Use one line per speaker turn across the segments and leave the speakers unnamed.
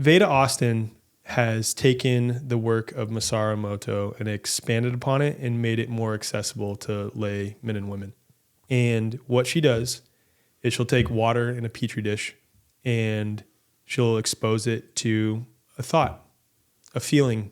Veda Austin has taken the work of Masaru Emoto and expanded upon it and made it more accessible to lay men and women. And what she does is she'll take water in a petri dish and she'll expose it to a thought, a feeling,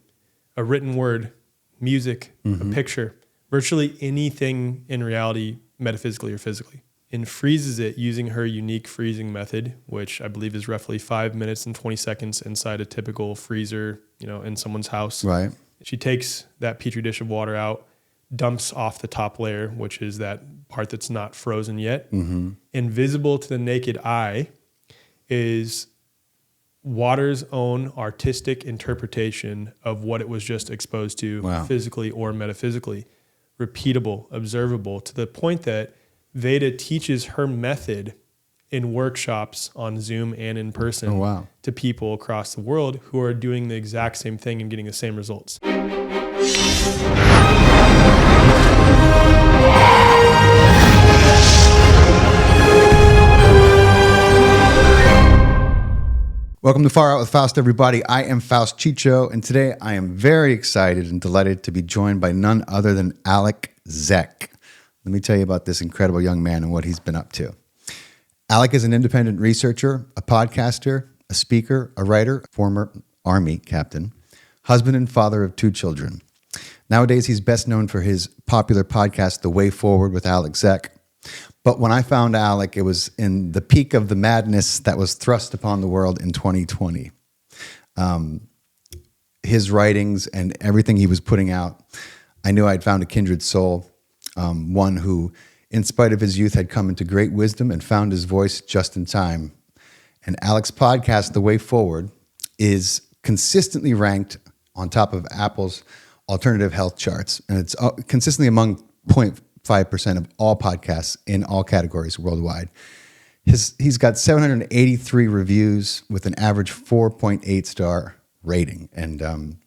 a written word, music, a picture, virtually anything in reality, metaphysically or physically, and freezes it using her unique freezing method, which I believe is roughly 5 minutes and 20 seconds inside a typical freezer, in someone's house.
Right.
She takes that petri dish of water out, dumps off the top layer, which is that part that's not frozen yet. Invisible to the naked eye is water's own artistic interpretation of what it was just exposed to physically or metaphysically. Repeatable, observable, to the point that Veda teaches her method in workshops on Zoom and in person to people across the world who are doing the exact same thing and getting the same results.
Welcome to Far Out with Faust, everybody. I am Faust Chicho, and today I am very excited and delighted to be joined by none other than Alec Zeck. Let me tell you about this incredible young man and what he's been up to. Alec is an independent researcher, a podcaster, a speaker, a writer, former Army captain, husband and father of 2 children. Nowadays, he's best known for his popular podcast, The Way Forward with Alec Zeck. But when I found Alec, it was in the peak of the madness that was thrust upon the world in 2020. His writings and everything he was putting out, I knew I'd found a kindred soul, one who, in spite of his youth, had come into great wisdom and found his voice just in time. And Alec's podcast, The Way Forward, is consistently ranked on top of Apple's alternative health charts. And it's consistently among 0.5% of all podcasts in all categories worldwide. He's got 783 reviews with an average 4.8 star rating. And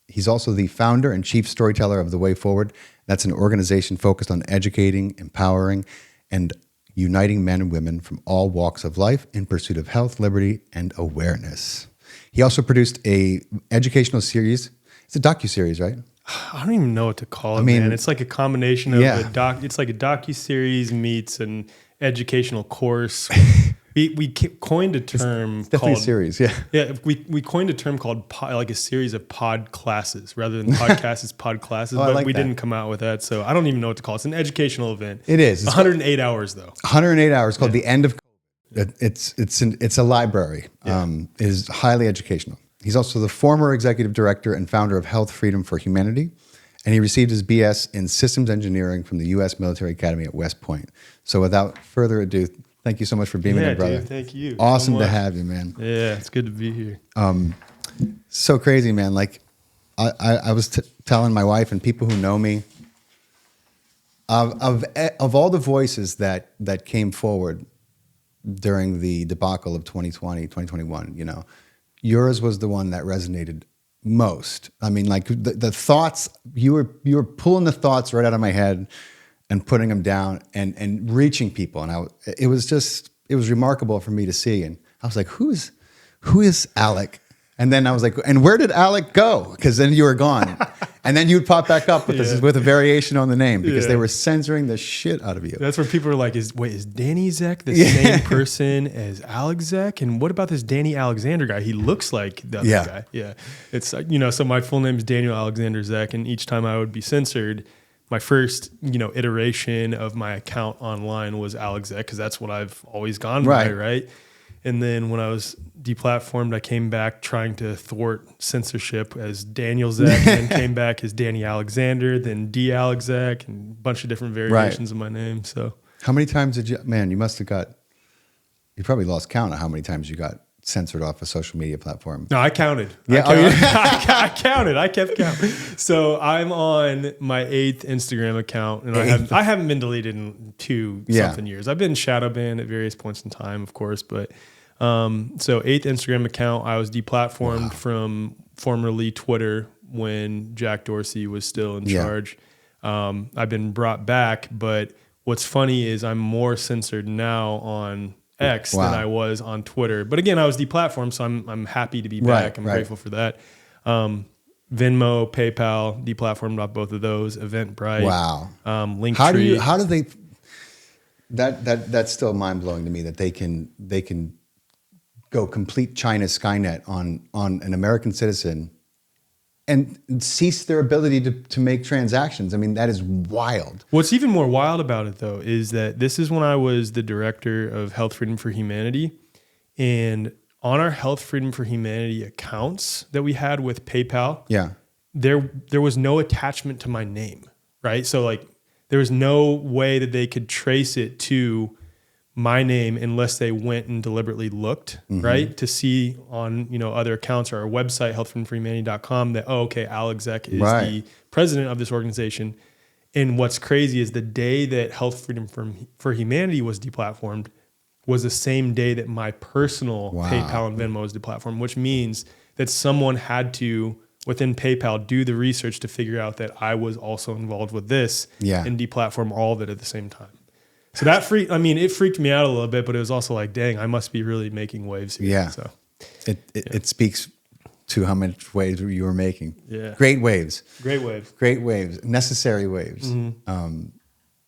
he's also the founder and chief storyteller of The Way Forward. That's an organization focused on educating, empowering, and uniting men and women from all walks of life in pursuit of health, liberty, and awareness. He also produced a educational series. It's a docuseries, right?
I don't even know what to call it, man. It's like a combination of it's like a docu-series meets an educational course. we coined a term
definitely
called
a series,
we coined a term called like a series of pod classes rather than podcasts. It's pod classes, but we didn't come out with that, so I don't even know what to call it. It's an educational event.
It is.
It's 108 hours though.
108 hours called The End of COVID. It's a library. It is highly educational. He's also the former executive director and founder of Health Freedom for Humanity, and he received his BS in systems engineering from the U.S. Military Academy at West Point. So without further ado, thank you so much for being here, brother.
Dude, thank you.
Awesome to have you, man.
Yeah, it's good to be here.
So crazy, man. Like I was telling my wife and people who know me, of all the voices that came forward during the debacle of 2020, 2021, yours was the one that resonated most. I mean, like the thoughts, you were pulling the thoughts right out of my head and putting them down and reaching people. And it was remarkable for me to see. And I was like, who is Alec? And then I was like, and where did Alec go? Because then you were gone. And then you'd pop back up with a variation on the name because they were censoring the shit out of you.
That's where people are like, is Danny Zeck the same person as Alec Zeck? And what about this Danny Alexander guy? He looks like the other guy. Yeah. It's, so my full name is Daniel Alexander Zeck. And each time I would be censored, my first, iteration of my account online was Alec Zeck because that's what I've always gone by, right? And then when I was deplatformed, I came back trying to thwart censorship as Daniel Zeck, and then came back as Danny Alexander, then D. Alec Zeck, and a bunch of different variations of my name. So,
how many times did you? Man, you probably lost count of how many times you got censored off a social media platform.
No, I counted.
Yeah,
I counted. I kept count. So I'm on my 8th Instagram account, and I haven't been deleted in 2 something years. I've been shadow banned at various points in time, of course, but so 8th Instagram account, I was deplatformed from formerly Twitter when Jack Dorsey was still in charge. I've been brought back, but what's funny is I'm more censored now on X
Wow.
than I was on Twitter. But again, I was deplatformed, so I'm happy to be back. I'm grateful for that. Venmo, PayPal, deplatformed off both of those. Eventbrite,
Wow.
Linktree.
How do they? That's still mind blowing to me that they can go complete China Skynet on an American citizen and cease their ability to make transactions. I mean, that is wild.
What's even more wild about it, though, is that this is when I was the director of Health Freedom for Humanity. And on our Health Freedom for Humanity accounts that we had with PayPal,
Yeah.
there was no attachment to my name, right? So like there was no way that they could trace it to my name unless they went and deliberately looked, right? To see on, other accounts or our website, healthfreedomforhumanity.com, that, okay, Alec Zeck is the president of this organization. And what's crazy is the day that Health Freedom for Humanity was deplatformed was the same day that my personal PayPal and Venmo was deplatformed, which means that someone had to, within PayPal, do the research to figure out that I was also involved with this and deplatform all of it at the same time. So that it freaked me out a little bit, but it was also like, dang, I must be really making waves here.
Yeah.
So
it speaks to how much waves you were making.
Yeah.
Great waves.
Great waves.
Great waves. Necessary waves.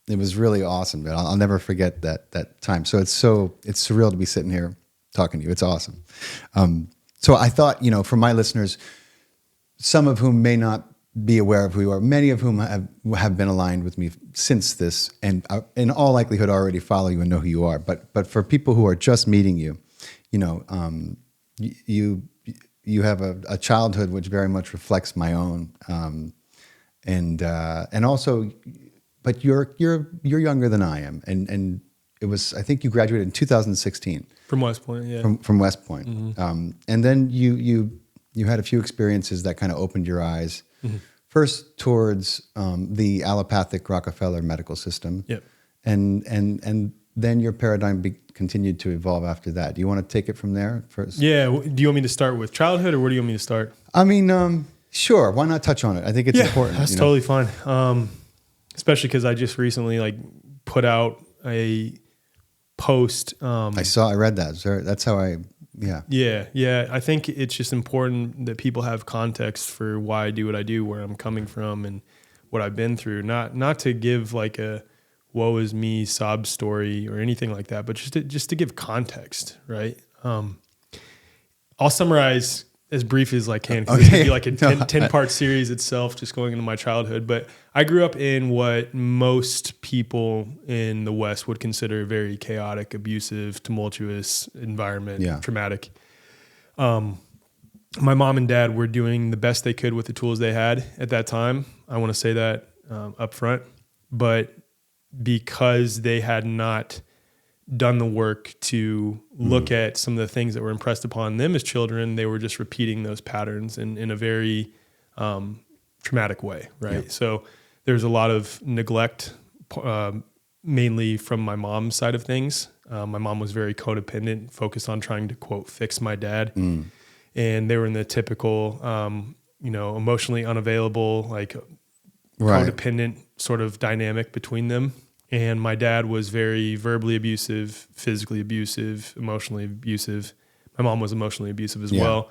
It was really awesome, but I'll never forget that time. So it's surreal to be sitting here talking to you. It's awesome. So I thought, for my listeners, some of whom may not be aware of who you are, many of whom have been aligned with me since this, and in all likelihood already follow you and know who you are. But for people who are just meeting you, you have a childhood which very much reflects my own, and also, but you're younger than I am, and it was, I think you graduated in 2016
from West Point, yeah,
from West Point, and then you had a few experiences that kind of opened your eyes. First towards the allopathic Rockefeller medical system, and then your paradigm continued to evolve after that. Do you want to take it from there first?
Yeah. Do you want me to start with childhood, or where do you want me to start?
I mean, sure. Why not touch on it? I think it's important.
That's totally fine. Especially because I just recently put out a post.
I read that. That's how I.
Yeah. I think it's just important that people have context for why I do what I do, where I'm coming from, and what I've been through. Not to give a woe is me sob story or anything like that, but just to give context, right? I'll summarize as brief as I can, because it's going to be a 10-part series itself, just going into my childhood. But I grew up in what most people in the West would consider a very chaotic, abusive, tumultuous environment, traumatic. My mom and dad were doing the best they could with the tools they had at that time. I want to say that up front. But because they had not done the work to look at some of the things that were impressed upon them as children, they were just repeating those patterns in a very traumatic way, right? So there's a lot of neglect, mainly from my mom's side of things. My mom was very codependent, focused on trying to, quote, fix my dad. And they were in the typical, emotionally unavailable, codependent sort of dynamic between them. And my dad was very verbally abusive, physically abusive, emotionally abusive. My mom was emotionally abusive as well.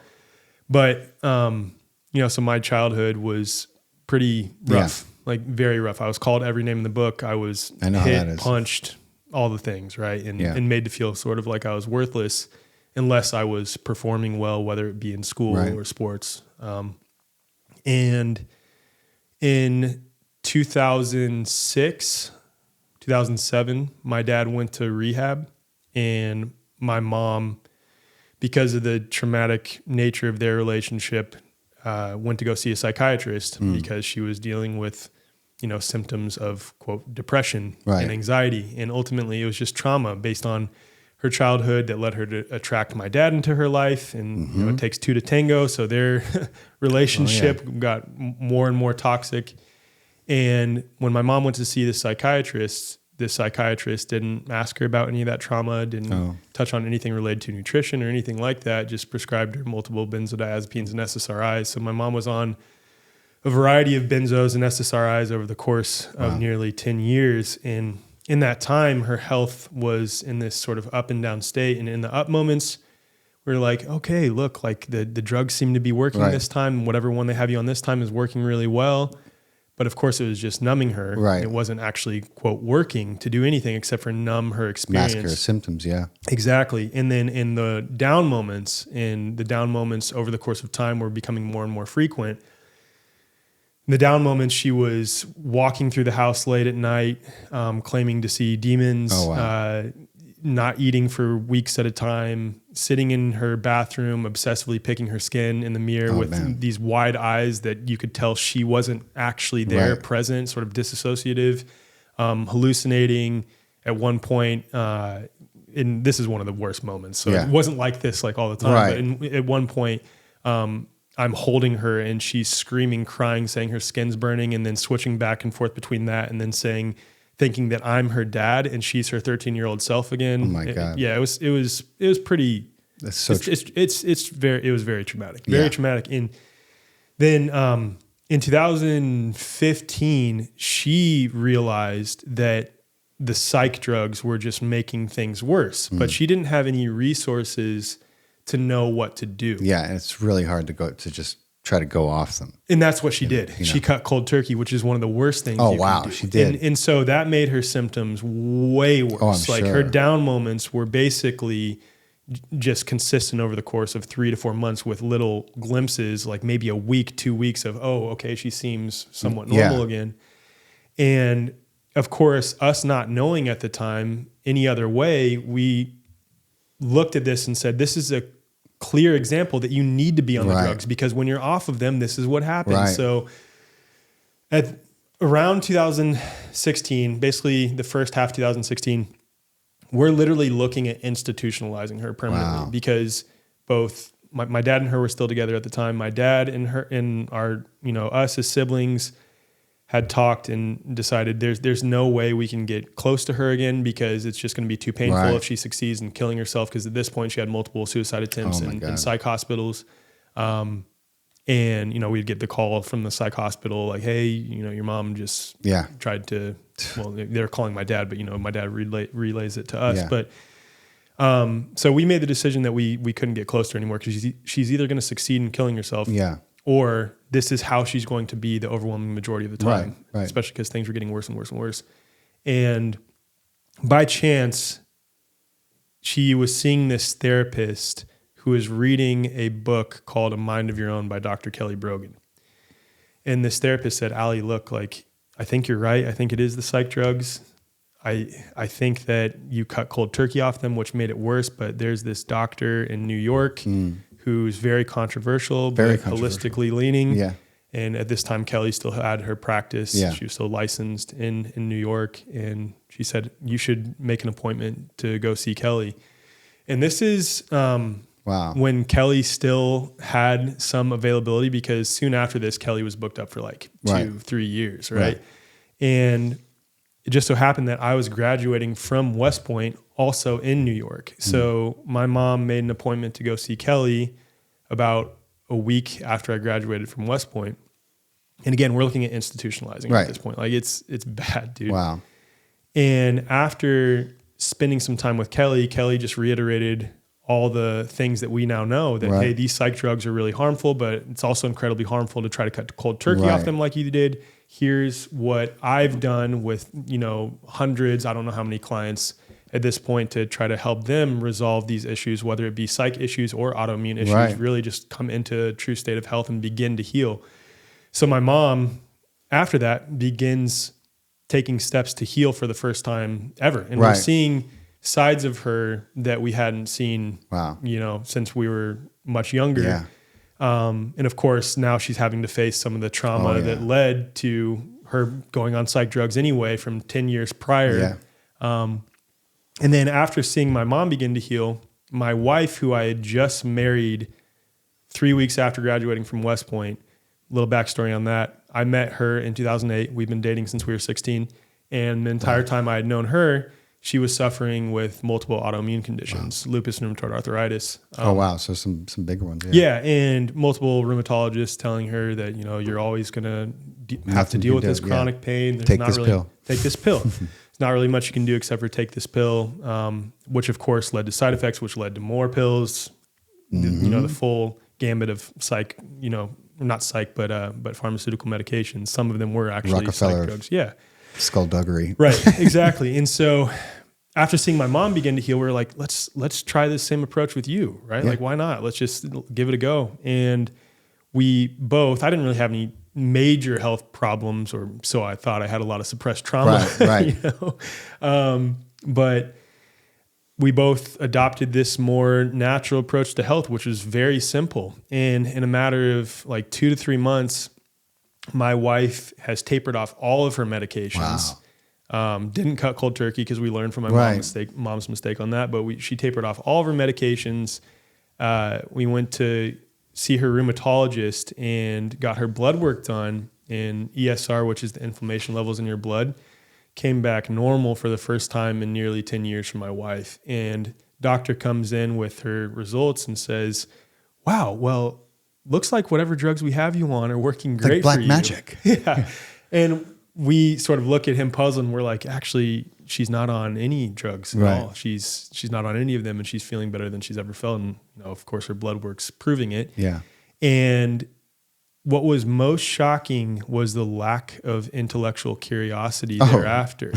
But, so my childhood was pretty rough, very rough. I was called every name in the book. I was hit, punched, all the things, right? And made to feel sort of like I was worthless unless I was performing well, whether it be in school or sports. And in 2007, my dad went to rehab, and my mom, because of the traumatic nature of their relationship, went to go see a psychiatrist because she was dealing with, symptoms of, quote, depression and anxiety. And ultimately it was just trauma based on her childhood that led her to attract my dad into her life. And it takes two to tango. So their relationship got more and more toxic. And when my mom went to see the psychiatrist didn't ask her about any of that trauma, didn't touch on anything related to nutrition or anything like that, just prescribed her multiple benzodiazepines and SSRIs. So my mom was on a variety of benzos and SSRIs over the course of nearly 10 years. And in that time, her health was in this sort of up and down state. And in the up moments, we were like, okay, look, like the drugs seem to be working this time. Whatever one they have you on this time is working really well. But of course, it was just numbing her.
Right.
It wasn't actually, quote, working to do anything except for numb her experience.
Mask her symptoms, yeah.
Exactly. And then in the down moments, over the course of time were becoming more and more frequent. In the down moments, she was walking through the house late at night, claiming to see demons, not eating for weeks at a time, sitting in her bathroom, obsessively picking her skin in the mirror with these wide eyes that you could tell she wasn't actually there, present, sort of disassociative, hallucinating at one point. And this is one of the worst moments. So it wasn't like this like all the time. But at one point, I'm holding her and she's screaming, crying, saying her skin's burning, and then switching back and forth between that and then thinking that I'm her dad and she's her 13-year-old self again.
Oh my God.
It was pretty.
That's so
it was very traumatic, very traumatic. And then in 2015, she realized that the psych drugs were just making things worse, but she didn't have any resources to know what to do.
Yeah, and it's really hard to just try to go off them.
And that's what she did. She cut cold turkey, which is one of the worst things you can do.
She did.
And so that made her symptoms way worse.
I'm sure.
Her down moments were basically just consistent over the course of 3 to 4 months with little glimpses, like maybe a week, 2 weeks of, okay, she seems somewhat normal again. And of course, us not knowing at the time any other way, we looked at this and said, this is a clear example that you need to be on the drugs, because when you're off of them, this is what happens. So at around 2016, basically the first half of 2016, we're literally looking at institutionalizing her permanently because both my dad and her were still together at the time. My dad and her and our, us as siblings had talked and decided there's no way we can get close to her again because it's just going to be too painful if she succeeds in killing herself, because at this point she had multiple suicide attempts in psych hospitals. And, we'd get the call from the psych hospital like, hey, your mom just tried to, well, they're calling my dad, but, my dad relays it to us.
Yeah.
But so we made the decision that we couldn't get close to her anymore because she's either going to succeed in killing herself or this is how she's going to be the overwhelming majority of the time, especially because things were getting worse and worse and worse. And by chance, she was seeing this therapist who was reading a book called A Mind of Your Own by Dr. Kelly Brogan. And this therapist said, Allie, look, like, I think you're right. I think it is the psych drugs. I think that you cut cold turkey off them, which made it worse. But there's this doctor in New York who's very controversial, holistically leaning. Yeah. And at this time, Kelly still had her practice. Yeah. She was still licensed in New York. And she said, you should make an appointment to go see Kelly. And this is when Kelly still had some availability, because soon after this, Kelly was booked up for like 2-3 years, right? And it just so happened that I was graduating from West Point also in New York. So my mom made an appointment to go see Kelly about a week after I graduated from West Point. And again, we're looking at institutionalizing at this point. Like it's bad, dude. Wow. And after spending some time with Kelly, Kelly just reiterated all the things that we now know that, hey, these psych drugs are really harmful, but it's also incredibly harmful to try to cut cold turkey off them like you did. Here's what I've done with, hundreds, I don't know how many clients at this point, to try to help them resolve these issues, whether it be psych issues or autoimmune issues, really just come into a true state of health and begin to heal. So my mom, after that, begins taking steps to heal for the first time ever. And we're seeing sides of her that we hadn't seen, since we were much younger. Yeah. And of course, now she's having to face some of the trauma that led to her going on psych drugs anyway from 10 years prior. Yeah. And then after seeing my mom begin to heal, my wife, who I had just married 3 weeks after graduating from West Point, little backstory on that. I met her in 2008. We've been dating since we were 16. And the entire time I had known her, she was suffering with multiple autoimmune conditions, lupus and rheumatoid arthritis.
So some bigger ones.
Yeah. And multiple rheumatologists telling her that, you're always going to have to deal with this chronic pain. There's
Take this pill.
Take this pill. There's not really much you can do except for take this pill, which of course led to side effects, which led to more pills, the full gambit of psych, not psych, but pharmaceutical medications. Some of them were actually psych drugs. Yeah.
Skullduggery.
Right. Exactly. And so after seeing my mom begin to heal, we were like, let's try this same approach with you, right?
Yeah.
Like, why not? Let's just give it a go. And we both, I didn't really have any major health problems, or so I thought. I had a lot of suppressed trauma,
Right.
But we both adopted this more natural approach to health, which was very simple. And in a matter of like 2 to 3 months, my wife has tapered off all of her medications.
Wow.
Didn't cut cold turkey because we learned from my mom's mistake on that, but she tapered off all of her medications. We went to see her rheumatologist and got her blood work done, and ESR, which is the inflammation levels in your blood, came back normal for the first time in nearly 10 years for my wife. And doctor comes in with her results and says, wow, well, looks like whatever drugs we have you on are working great
like black
for you.
magic.
Yeah. And we sort of look at him puzzled, and we're like, actually, she's not on any drugs at all. She's not on any of them, and she's feeling better than she's ever felt. And of course, her blood work's proving it.
Yeah.
And what was most shocking was the lack of intellectual curiosity thereafter.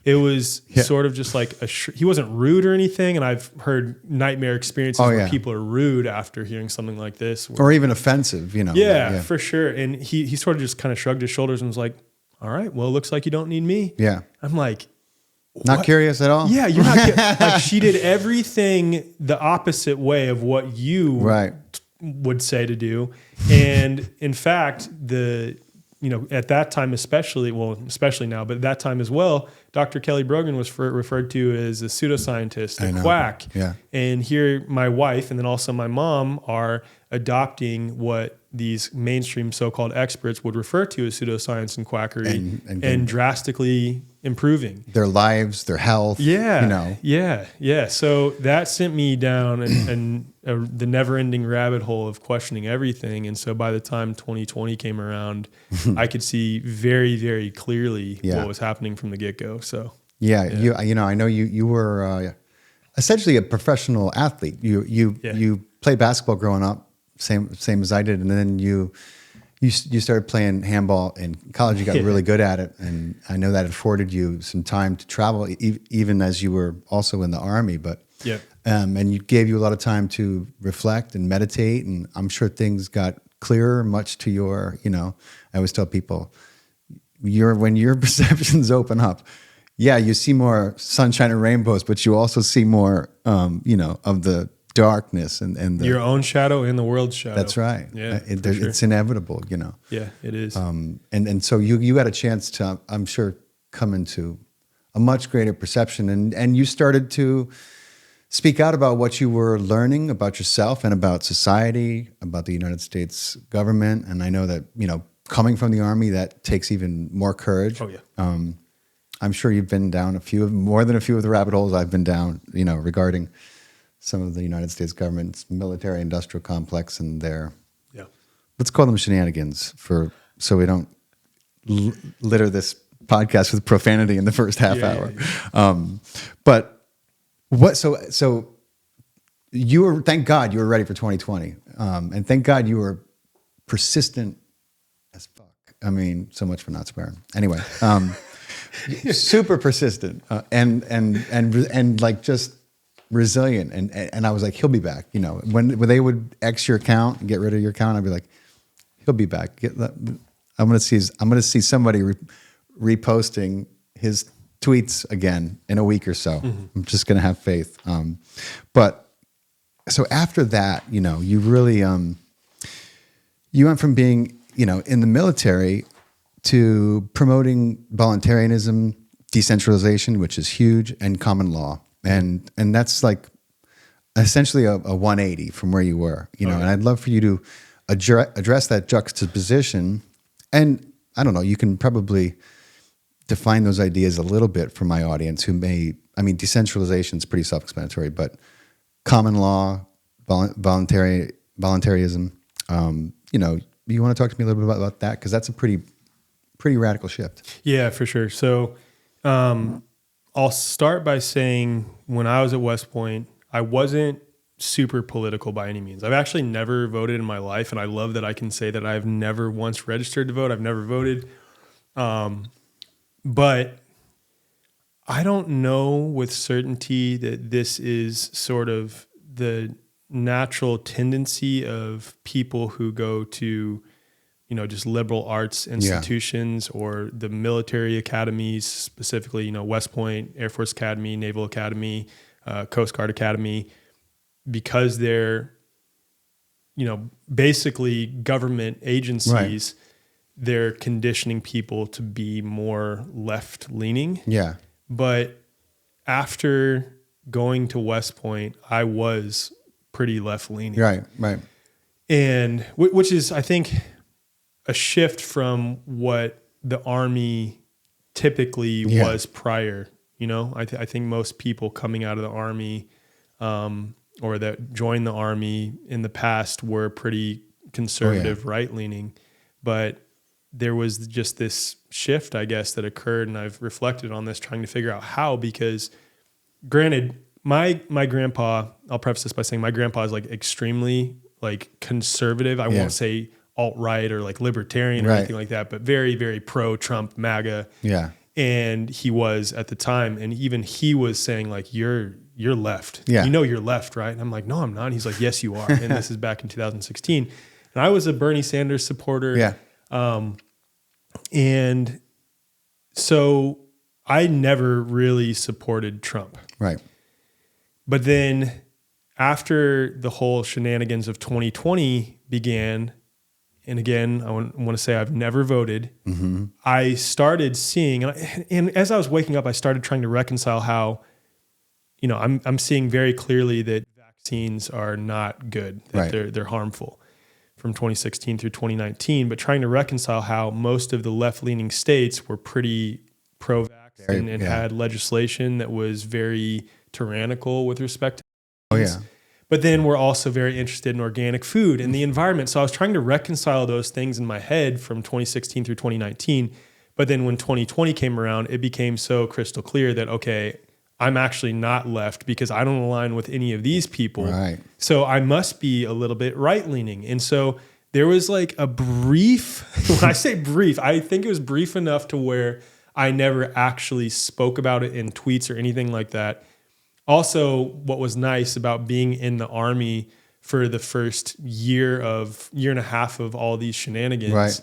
It was sort of just like he wasn't rude or anything. And I've heard nightmare experiences where people are rude after hearing something like this.
Or even offensive,
Yeah, for sure. And he sort of just kind of shrugged his shoulders and was like, all right, well, it looks like you don't need me.
Yeah.
I'm like,
not curious at all?
Yeah, you're not like, she did everything the opposite way of what you would say to do. And in fact, at that time especially now, but at that time as well, Dr. Kelly Brogan was referred to as a pseudoscientist, a quack.
Yeah.
And here my wife and then also my mom are adopting what these mainstream so-called experts would refer to as pseudoscience and quackery and drastically improving
their lives, their health.
Yeah. So that sent me down the never-ending rabbit hole of questioning everything. And so by the time 2020 came around, I could see very, very clearly what was happening from the get-go. So
I know you were essentially a professional athlete. You played basketball growing up, same as I did, and then you started playing handball in college. You got really good at it, and I know that afforded you some time to travel, even as you were also in the Army. But and you gave you a lot of time to reflect and meditate, and I'm sure things got clearer, much to your. I always tell people, when your perceptions open up, you see more sunshine and rainbows, but you also see more, of the darkness and
your own shadow and the world's shadow.
That's right.
Yeah,
it's inevitable,
Yeah, it is.
And so you had a chance to, I'm sure, come into a much greater perception, and you started to speak out about what you were learning about yourself and about society, about the United States government. And I know that coming from the Army, that takes even more courage.
Oh yeah.
I'm sure you've been down more than a few of the rabbit holes I've been down, regarding some of the United States government's military-industrial complex and their, let's call them shenanigans, so we don't litter this podcast with profanity in the first half hour. But what? So you were. Thank God you were ready for 2020, and thank God you were persistent as fuck. I mean, so much for not swearing. Anyway. Super persistent and like just resilient, and I was like, he'll be back. When they would X your account and get rid of your account, I'd be like, he'll be back. I'm gonna see somebody reposting his tweets again in a week or so. Mm-hmm. I'm just gonna have faith. But so after that, you really you went from being in the military to promoting voluntarism, decentralization, which is huge, and common law. And that's like essentially a 180 from where you were, and I'd love for you to address that juxtaposition. And I don't know, you can probably define those ideas a little bit for my audience decentralization is pretty self-explanatory, but common law, voluntarism, you want to talk to me a little bit about that? Because that's a pretty radical shift.
Yeah, for sure. So I'll start by saying when I was at West Point, I wasn't super political by any means. I've actually never voted in my life, and I love that I can say that I've never once registered to vote. I've never voted. But I don't know with certainty that this is sort of the natural tendency of people who go to, just liberal arts institutions or the military academies, specifically, West Point, Air Force Academy, Naval Academy, Coast Guard Academy, because they're, basically government agencies, they're conditioning people to be more left leaning.
Yeah.
But after going to West Point, I was pretty left leaning.
Right.
And which is, I think, a shift from what the Army typically was prior. I think most people coming out of the Army or that joined the Army in the past were pretty conservative, right-leaning. But there was just this shift, I guess, that occurred, and I've reflected on this trying to figure out how, because granted, my grandpa, I'll preface this by saying my grandpa is like extremely like conservative. I won't say alt-right or like libertarian or anything like that, but very, very pro-Trump, MAGA.
Yeah.
And he was at the time, and even he was saying like, you're left.
Yeah.
You're left, right? And I'm like, no, I'm not. And he's like, yes, you are. And this is back in 2016. And I was a Bernie Sanders supporter.
Yeah.
And so I never really supported Trump.
Right.
But then after the whole shenanigans of 2020 began, and again, I want to say I've never voted. Mm-hmm. I started seeing, and as I was waking up, I started trying to reconcile how, I'm seeing very clearly that vaccines are not good, that they're harmful from 2016 through 2019, but trying to reconcile how most of the left-leaning states were pretty pro-vaccine and had legislation that was very tyrannical with respect to vaccines. But then we're also very interested in organic food and the environment. So I was trying to reconcile those things in my head from 2016 through 2019. But then when 2020 came around, it became so crystal clear that, okay, I'm actually not left because I don't align with any of these people.
Right.
So I must be a little bit right-leaning. And so there was like a brief, when I say brief, I think it was brief enough to where I never actually spoke about it in tweets or anything like that. Also, what was nice about being in the Army for the first year and a half of all these shenanigans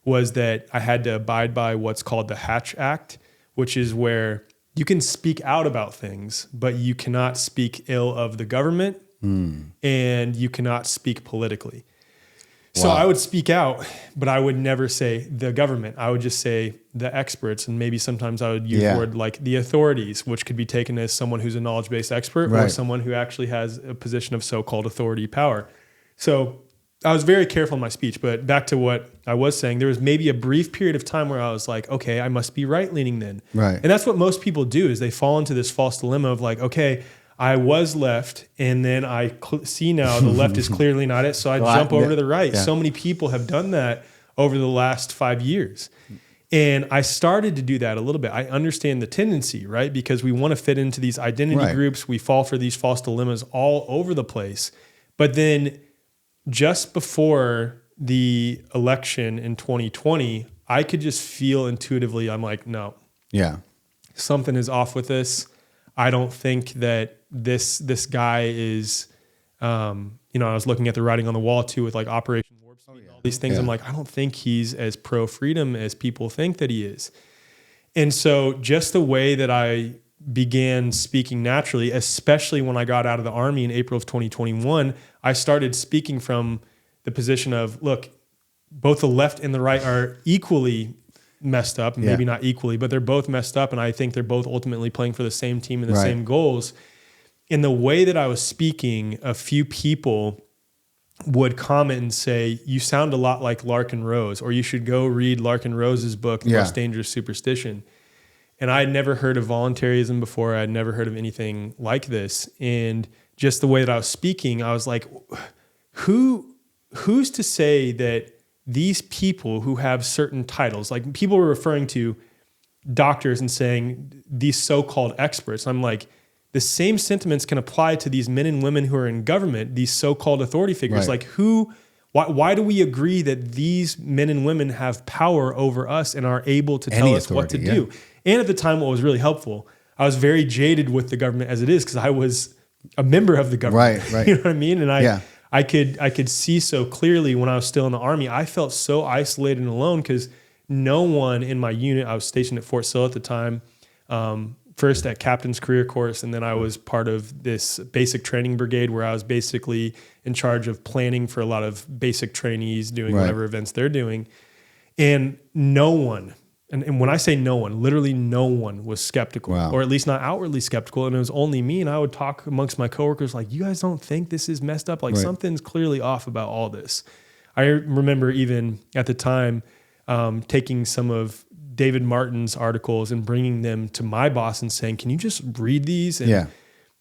was that I had to abide by what's called the Hatch Act, which is where you can speak out about things, but you cannot speak ill of the government and you cannot speak politically. So I would speak out, but I would never say the government. I would just say the experts, and maybe sometimes I would use the word like the authorities, which could be taken as someone who's a knowledge-based expert or someone who actually has a position of so-called authority power. So I was very careful in my speech, but back to what I was saying, there was maybe a brief period of time where I was like, okay, I must be right-leaning then.
Right.
And that's what most people do, is they fall into this false dilemma of like, okay, I was left, and then I see now the left is clearly not it, so I jump over to the right. Yeah. So many people have done that over the last 5 years. And I started to do that a little bit. I understand the tendency, right? Because we want to fit into these identity groups. We fall for these false dilemmas all over the place. But then just before the election in 2020, I could just feel intuitively, I'm like, no. Yeah. Something is off with this. I don't think that this guy is, I was looking at the writing on the wall too with like Operation Warp Speed and all these things. I'm like, I don't think he's as pro-freedom as people think that he is. And so just the way that I began speaking naturally, especially when I got out of the Army in April of 2021, I started speaking from the position of, look, both the left and the right are equally messed up, maybe not equally, but they're both messed up. And I think they're both ultimately playing for the same team and the same goals. In the way that I was speaking, a few people would comment and say, you sound a lot like Larkin Rose, or you should go read Larkin Rose's book, The Most Dangerous Superstition. And I had never heard of voluntarism before. I had never heard of anything like this. And just the way that I was speaking, I was like, who's to say that these people who have certain titles, like people were referring to doctors and saying these so-called experts. I'm like, the same sentiments can apply to these men and women who are in government, these so-called authority figures.
Right.
Like why do we agree that these men and women have power over us and are able to tell us what to do? And at the time, what was really helpful, I was very jaded with the government as it is because I was a member of the government.
Right.
You know what I mean? And I could see so clearly when I was still in the Army, I felt so isolated and alone because no one in my unit, I was stationed at Fort Sill at the time, first at Captain's Career Course, and then I was part of this basic training brigade where I was basically in charge of planning for a lot of basic trainees doing whatever events they're doing. And no one, and when I say no one, literally no one was skeptical, or at least not outwardly skeptical. And it was only me. And I would talk amongst my coworkers like, you guys don't think this is messed up? Like something's clearly off about all this. I remember even at the time taking some of David Martin's articles and bringing them to my boss and saying, can you just read these? And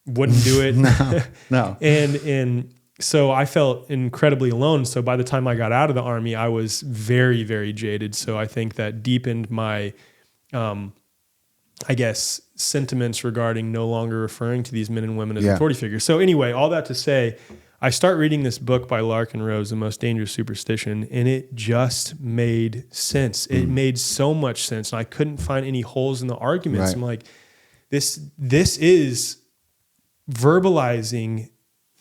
wouldn't do it.
No.
And so I felt incredibly alone. So by the time I got out of the Army, I was very, very jaded. So I think that deepened my, sentiments regarding no longer referring to these men and women as authority figures. So anyway, all that to say, I start reading this book by Larkin Rose, The Most Dangerous Superstition, and it just made sense. It made so much sense. And I couldn't find any holes in the arguments. I'm like, this is verbalizing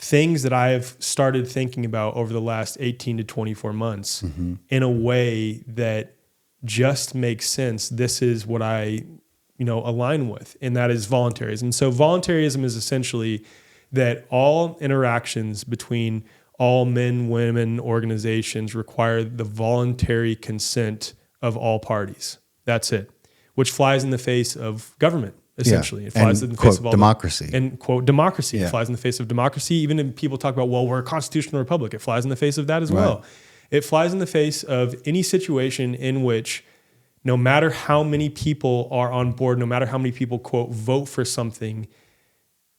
things that I've started thinking about over the last 18 to 24 months in a way that just makes sense. This is what I, align with, and that is voluntarism. So voluntarism is essentially that all interactions between all men, women, organizations require the voluntary consent of all parties. That's it, which flies in the face of government. Essentially, it flies in the face of all
democracy.
And quote democracy. It flies in the face of democracy. Even if people talk about, well, we're a constitutional republic, it flies in the face of that as well. It flies in the face of any situation in which, no matter how many people are on board, no matter how many people quote vote for something,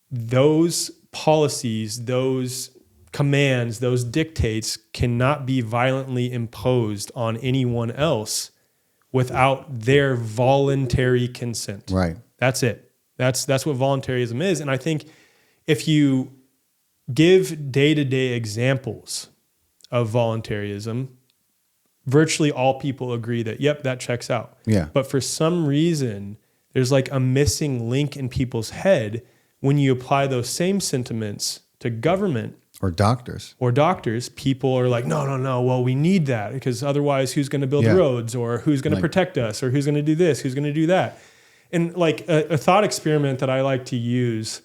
those policies, those commands, those dictates cannot be violently imposed on anyone else without their voluntary consent.
Right.
That's it. That's what voluntarism is. And I think if you give day-to-day examples of voluntarism, virtually all people agree that, yep, that checks out.
Yeah.
But for some reason, there's like a missing link in people's head when you apply those same sentiments to government
or doctors.
People are like, no. Well, we need that because otherwise who's going to build roads, or who's going to protect us, or who's going to do this, who's going to do that. And like a thought experiment that I like to use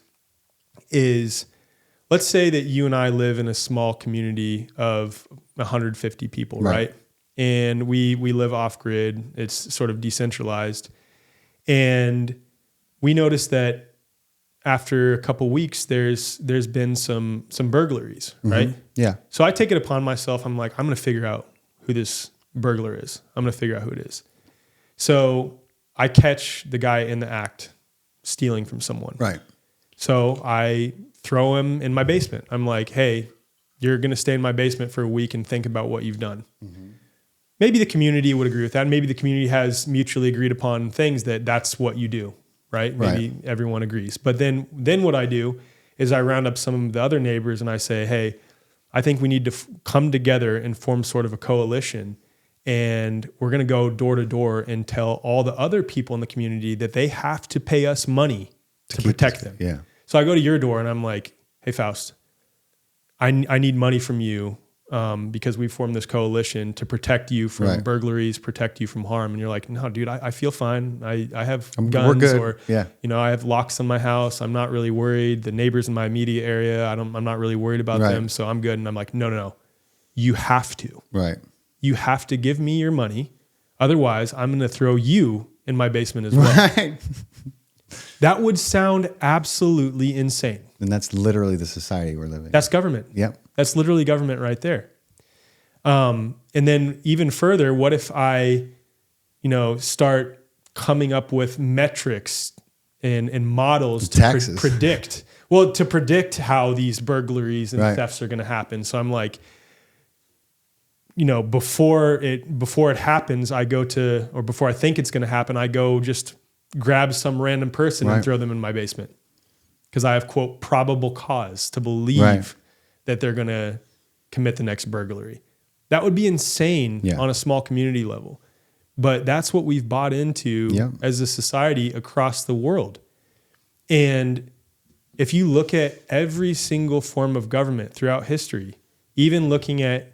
is, let's say that you and I live in a small community of 150 people, right? And we live off grid. It's sort of decentralized. And we notice that after a couple weeks, there's been some burglaries, right?
Yeah.
So I take it upon myself. I'm like, I'm going to figure out who this burglar is. I'm going to figure out who it is. So I catch the guy in the act stealing from someone.
Right.
So I throw him in my basement. I'm like, hey, you're going to stay in my basement for a week and think about what you've done. Maybe the community would agree with that. Maybe the community has mutually agreed upon things that's what you do. Right? Maybe everyone agrees. But then what I do is I round up some of the other neighbors and I say, hey, I think we need to come together and form sort of a coalition. And we're going to go door to door and tell all the other people in the community that they have to pay us money to protect them.
Yeah.
So I go to your door and I'm like, hey, Faust, I need money from you because we formed this coalition to protect you from burglaries, protect you from harm. And you're like, no, dude, I feel fine. I have guns, or, I have locks on my house. I'm not really worried. The neighbors in my immediate area, I'm not really worried about them. So I'm good. And I'm like, no, you have to.
Right.
You have to give me your money. Otherwise, I'm going to throw you in my basement as well.
Right.
That would sound absolutely insane.
And that's literally the society we're living in.
That's government.
Yep.
That's literally government right there. And then even further, what if I, start coming up with metrics and models to predict how these burglaries and thefts are going to happen. So I'm like, before it happens, before I think it's going to happen, I go just grab some random person and throw them in my basement because I have, quote, probable cause to believe that they're going to commit the next burglary. That would be insane on a small community level. But that's what we've bought into as a society across the world. And if you look at every single form of government throughout history, even looking at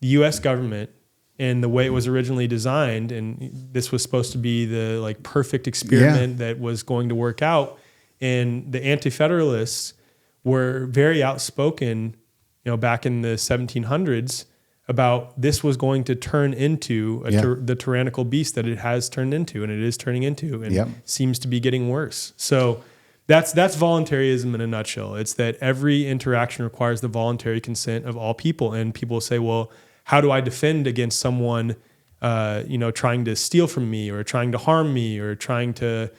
the U.S. government and the way it was originally designed, and this was supposed to be the like perfect experiment that was going to work out, and the anti-federalists were very outspoken, back in the 1700s about this was going to turn into the tyrannical beast that it has turned into, and it is turning into, and seems to be getting worse. So that's voluntarism in a nutshell. It's that every interaction requires the voluntary consent of all people. And people say, well, how do I defend against someone, trying to steal from me or trying to harm me or trying to,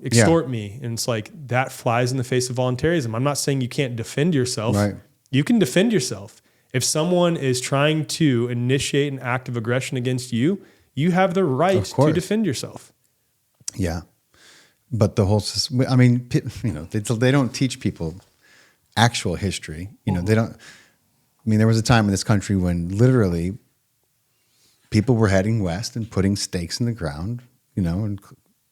extort me? And it's like that flies in the face of voluntarism. I'm not saying you can't defend yourself.
Right.
You can defend yourself. If someone is trying to initiate an act of aggression against you, you have the right to defend yourself.
Yeah. But the whole, they don't teach people actual history. They don't, there was a time in this country when literally people were heading west and putting stakes in the ground, and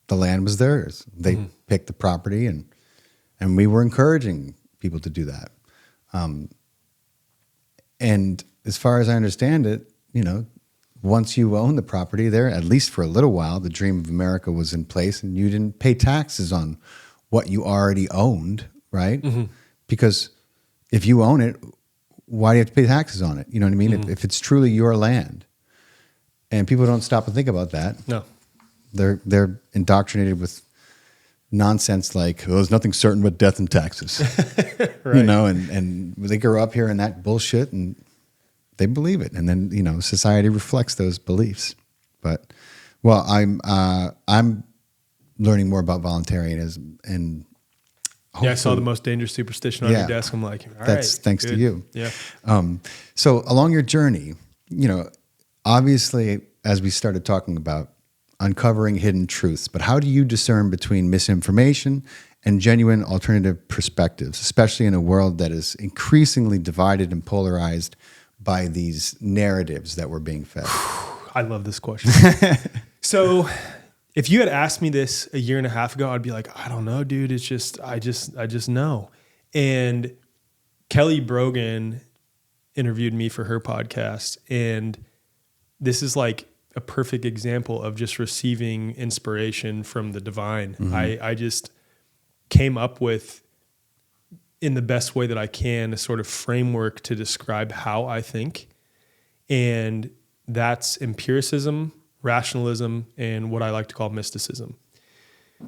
the land was theirs. They picked the property and we were encouraging people to do that. And as far as I understand it, once you own the property there, at least for a little while, the dream of America was in place and you didn't pay taxes on what you already owned, right? Mm-hmm. Because if you own it, why do you have to pay taxes on it? You know what I mean? Mm-hmm. If it's truly your land. And people don't stop and think about that.
No.
They're indoctrinated with nonsense like, there's nothing certain but death and taxes. Right. And they grow up hearing that bullshit and they believe it. And then, society reflects those beliefs. But, well, I'm learning more about voluntarism and
I saw the most dangerous superstition on your desk. I'm like, all
that's
right,
thanks
good.
to you.
Yeah.
So along your journey, obviously, as we started talking about uncovering hidden truths, but how do you discern between misinformation and genuine alternative perspectives, especially in a world that is increasingly divided and polarized by these narratives that we're being fed?
I love this question. So if you had asked me this a year and a half ago, I'd be like, I don't know, dude. It's just, I just know. And Kelly Brogan interviewed me for her podcast. And this is like a perfect example of just receiving inspiration from the divine. Mm-hmm. I just came up with, in the best way that I can, a sort of framework to describe how I think. And that's empiricism, rationalism, and what I like to call mysticism.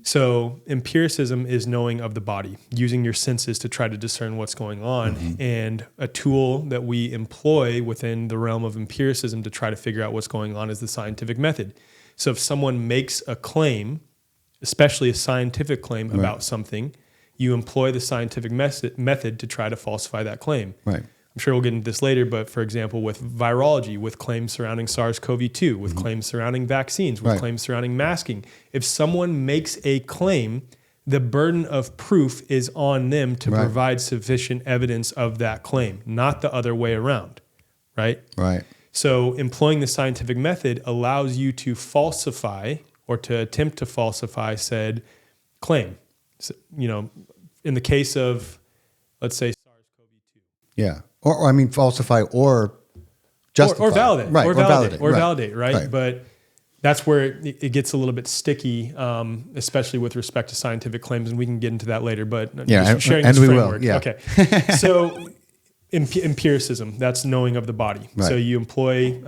So empiricism is knowing of the body, using your senses to try to discern what's going on. Mm-hmm. And a tool that we employ within the realm of empiricism to try to figure out what's going on is the scientific method. So if someone makes a claim, especially a scientific claim about something, you employ the scientific method to try to falsify that claim.
Right.
I'm sure we'll get into this later, but for example, with virology, with claims surrounding SARS-CoV-2, with claims surrounding vaccines, with claims surrounding masking, if someone makes a claim, the burden of proof is on them to provide sufficient evidence of that claim, not the other way around, right?
Right.
So employing the scientific method allows you to falsify or to attempt to falsify said claim. So, in the case of, let's say, SARS-CoV-2.
Yeah. Or falsify or justify.
Or validate.
Right.
Or validate. Or
right.
validate, right? But that's where it gets a little bit sticky, especially with respect to scientific claims, and we can get into that later. But just sharing this framework.
Will, yeah.
Okay. So empiricism, that's knowing of the body. Right. So you employ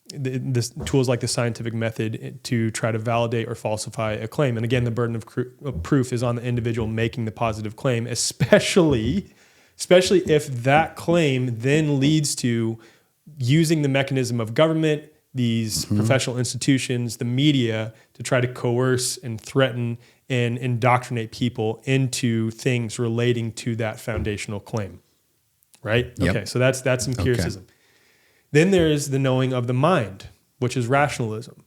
the tools like the scientific method to try to validate or falsify a claim. And again, the burden of proof is on the individual making the positive claim, especially if that claim then leads to using the mechanism of government, these professional institutions, the media, to try to coerce and threaten and indoctrinate people into things relating to that foundational claim. Right?
Yep.
Okay, so that's empiricism. Okay. Then there is the knowing of the mind, which is rationalism.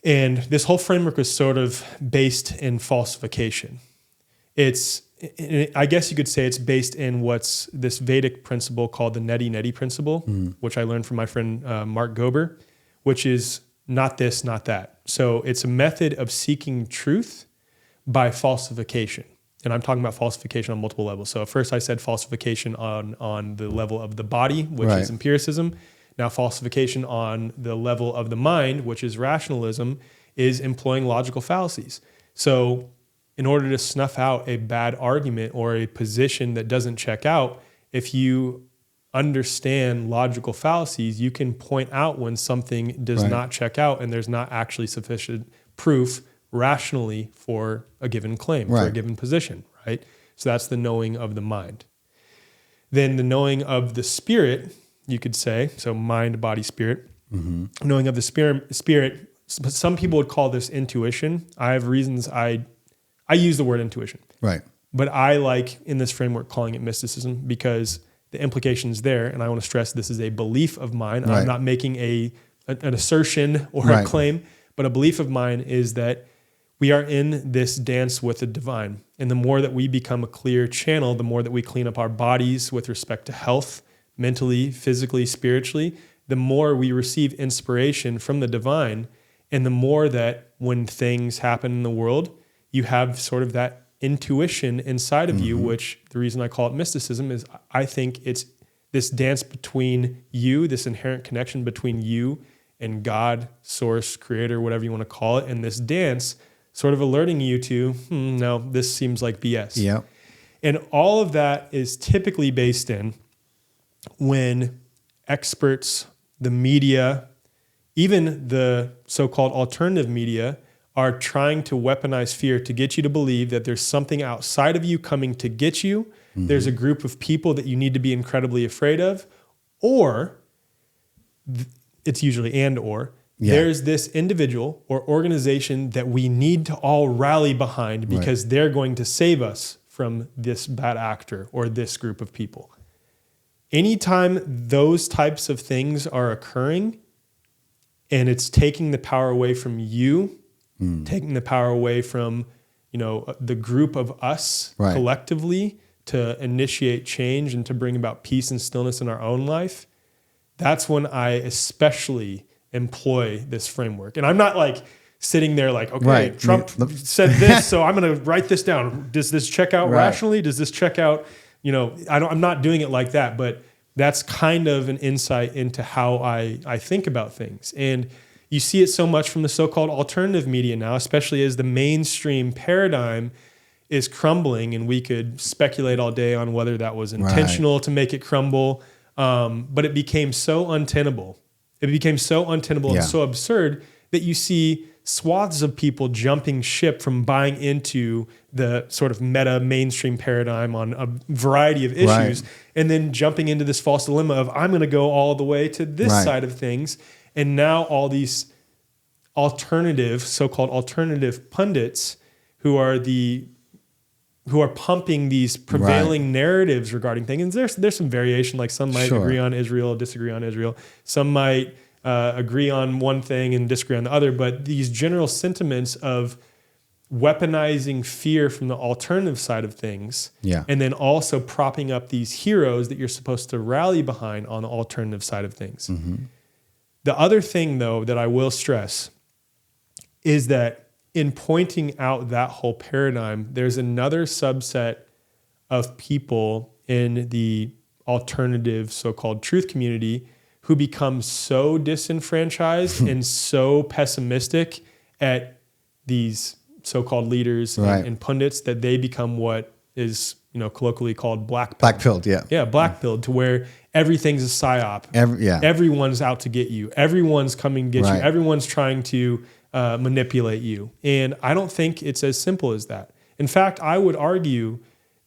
And this whole framework is sort of based in falsification. I guess you could say it's based in what's this Vedic principle called the neti principle, which I learned from my friend Mark Gober, which is not this, not that. So it's a method of seeking truth by falsification. And I'm talking about falsification on multiple levels. So first I said falsification on the level of the body, which is empiricism. Now falsification on the level of the mind, which is rationalism, is employing logical fallacies. So in order to snuff out a bad argument or a position that doesn't check out, if you understand logical fallacies, you can point out when something does not check out and there's not actually sufficient proof rationally for a given claim, for a given position, right? So that's the knowing of the mind. Then the knowing of the spirit, you could say, so mind, body, spirit. Knowing of the spirit, some people would call this intuition. I have reasons I use the word intuition. Right. But I like, in this framework, calling it mysticism because the implication is there, and I want to stress this is a belief of mine. I'm not making an assertion or a claim, but a belief of mine is that we are in this dance with the divine. And the more that we become a clear channel, the more that we clean up our bodies with respect to health, mentally, physically, spiritually, the more we receive inspiration from the divine, and the more that when things happen in the world, you have sort of that intuition inside of you, which the reason I call it mysticism is I think it's this dance between you, this inherent connection between you and God, source, creator, whatever you want to call it. And this dance sort of alerting you to, no, this seems like BS. Yeah. And all of that is typically based in when experts, the media, even the so-called alternative media are trying to weaponize fear to get you to believe that there's something outside of you coming to get you. There's a group of people that you need to be incredibly afraid of, or it's usually or there's this individual or organization that we need to all rally behind because they're going to save us from this bad actor or this group of people. Anytime those types of things are occurring and it's taking the power away from you, taking the power away from, the group of us collectively to initiate change and to bring about peace and stillness in our own life, that's when I especially employ this framework. And I'm not like sitting there like, okay, Trump said this, so I'm going to write this down. Does this check out rationally? Does this check out, I'm not doing it like that, but that's kind of an insight into how I think about things. And you see it so much from the so-called alternative media now, especially as the mainstream paradigm is crumbling, and we could speculate all day on whether that was intentional to make it crumble, but it became so untenable. It became so untenable and so absurd that you see swaths of people jumping ship from buying into the sort of meta mainstream paradigm on a variety of issues and then jumping into this false dilemma of I'm going to go all the way to this side of things. And now all these so-called alternative pundits who are pumping these prevailing narratives regarding things. And there's some variation, like some might agree on Israel, disagree on Israel. Some might agree on one thing and disagree on the other. But these general sentiments of weaponizing fear from the alternative side of things, and then also propping up these heroes that you're supposed to rally behind on the alternative side of things. The other thing, though, that I will stress is that in pointing out that whole paradigm, there's another subset of people in the alternative so-called truth community who become so disenfranchised and so pessimistic at these so-called leaders and pundits that they become what is colloquially called black-pilled. Black-pilled, to where everything's a psyop. Everyone's out to get you. Everyone's coming to get you. Everyone's trying to manipulate you. And I don't think it's as simple as that. In fact, I would argue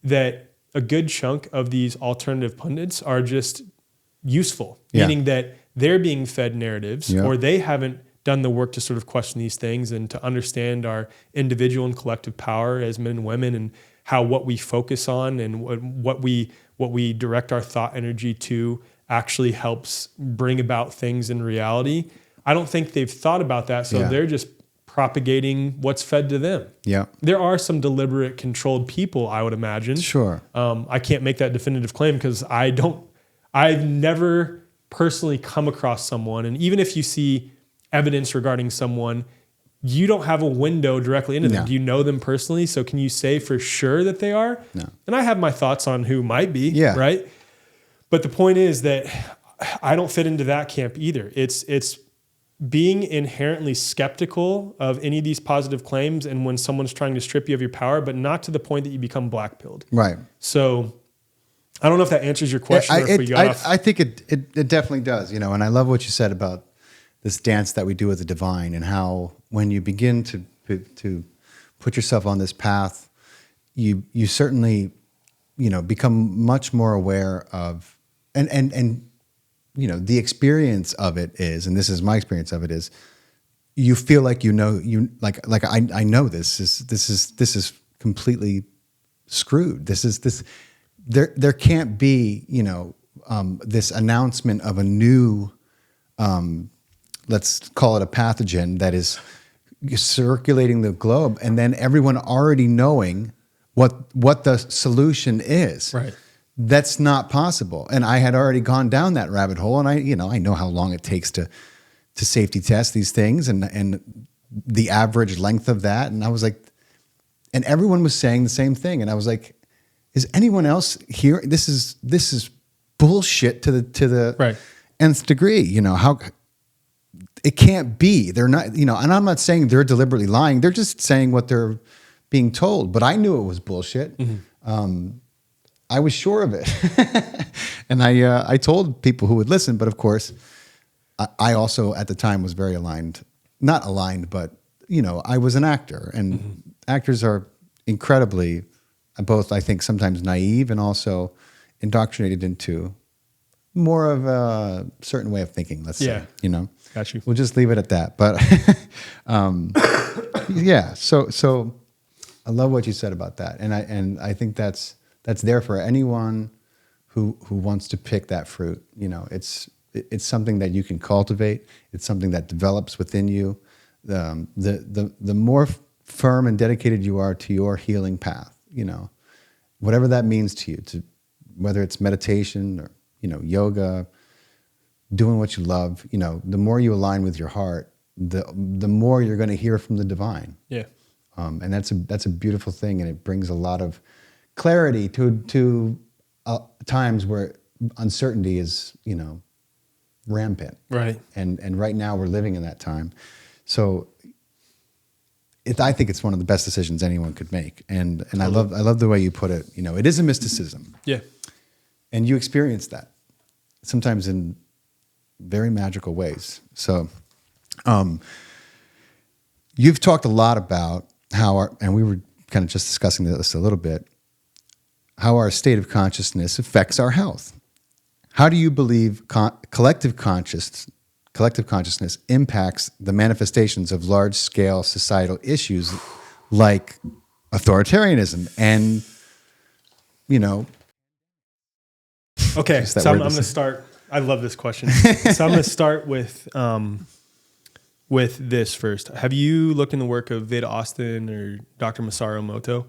that a good chunk of these alternative pundits are just useful, meaning that they're being fed narratives or they haven't done the work to sort of question these things and to understand our individual and collective power as men and women, and how what we focus on and what we direct our thought energy to actually helps bring about things in reality. I don't think they've thought about that. So they're just propagating what's fed to them.
Yeah.
There are some deliberate, controlled people, I would imagine.
Sure.
I can't make that definitive claim because I've never personally come across someone. And even if you see evidence regarding someone, you don't have a window directly into them.
No.
Do you know them personally? So can you say for sure that they are?
No.
And I have my thoughts on who might be,
Yeah.
right? But the point is that I don't fit into that camp either. It's being inherently skeptical of any of these positive claims and when someone's trying to strip you of your power, but not to the point that you become black-pilled.
Right.
So I don't know if that answers your question or if we got off.
I think it definitely does, you know, and I love what you said about this dance that we do with the divine and how when you begin to put yourself on this path, you certainly, you know, become much more aware of, and you know, the experience of it is, and this is my experience of it is, you feel like I know this is completely screwed. There can't be, you know, this announcement of a new, let's call it a pathogen that is circulating the globe, and then everyone already knowing what the solution is.
Right.
That's not possible. And I had already gone down that rabbit hole, and I know how long it takes to safety test these things and the average length of that. And I was like, and everyone was saying the same thing. And I was like, is anyone else here? This is bullshit to the
right.
nth degree. You know, how it can't be. They're not, you know, and I'm not saying they're deliberately lying. They're just saying what they're being told. But I knew it was bullshit. Mm-hmm. I was sure of it. And I told people who would listen, but of course, I also at the time was very not aligned, but you know, I was an actor, and mm-hmm. actors are incredibly, both I think sometimes naive and also indoctrinated into more of a certain way of thinking, let's say, you know.
Got you.
We'll just leave it at that. But yeah, so I love what you said about that. And I think that's there for anyone who wants to pick that fruit. You know, it's something that you can cultivate. It's something that develops within you. The more firm and dedicated you are to your healing path, you know, whatever that means to you, whether it's meditation or, you know, yoga, doing what you love, you know, the more you align with your heart, the more you're going to hear from the divine.
Yeah.
And that's a beautiful thing, and it brings a lot of clarity to times where uncertainty is, you know, rampant.
Right.
And right now we're living in that time. So I think it's one of the best decisions anyone could make. And I love the way you put it. You know, it is a mysticism.
Yeah. And
you experience that sometimes in very magical ways. So you've talked a lot about how and we were kind of just discussing this a little bit, how our state of consciousness affects our health. How do you believe collective consciousness impacts the manifestations of large-scale societal issues like authoritarianism and, you know...
Okay, so I'm going to start... I love this question. So I'm going to start with this first. Have you looked in the work of Veda Austin or Dr. Masaru Emoto?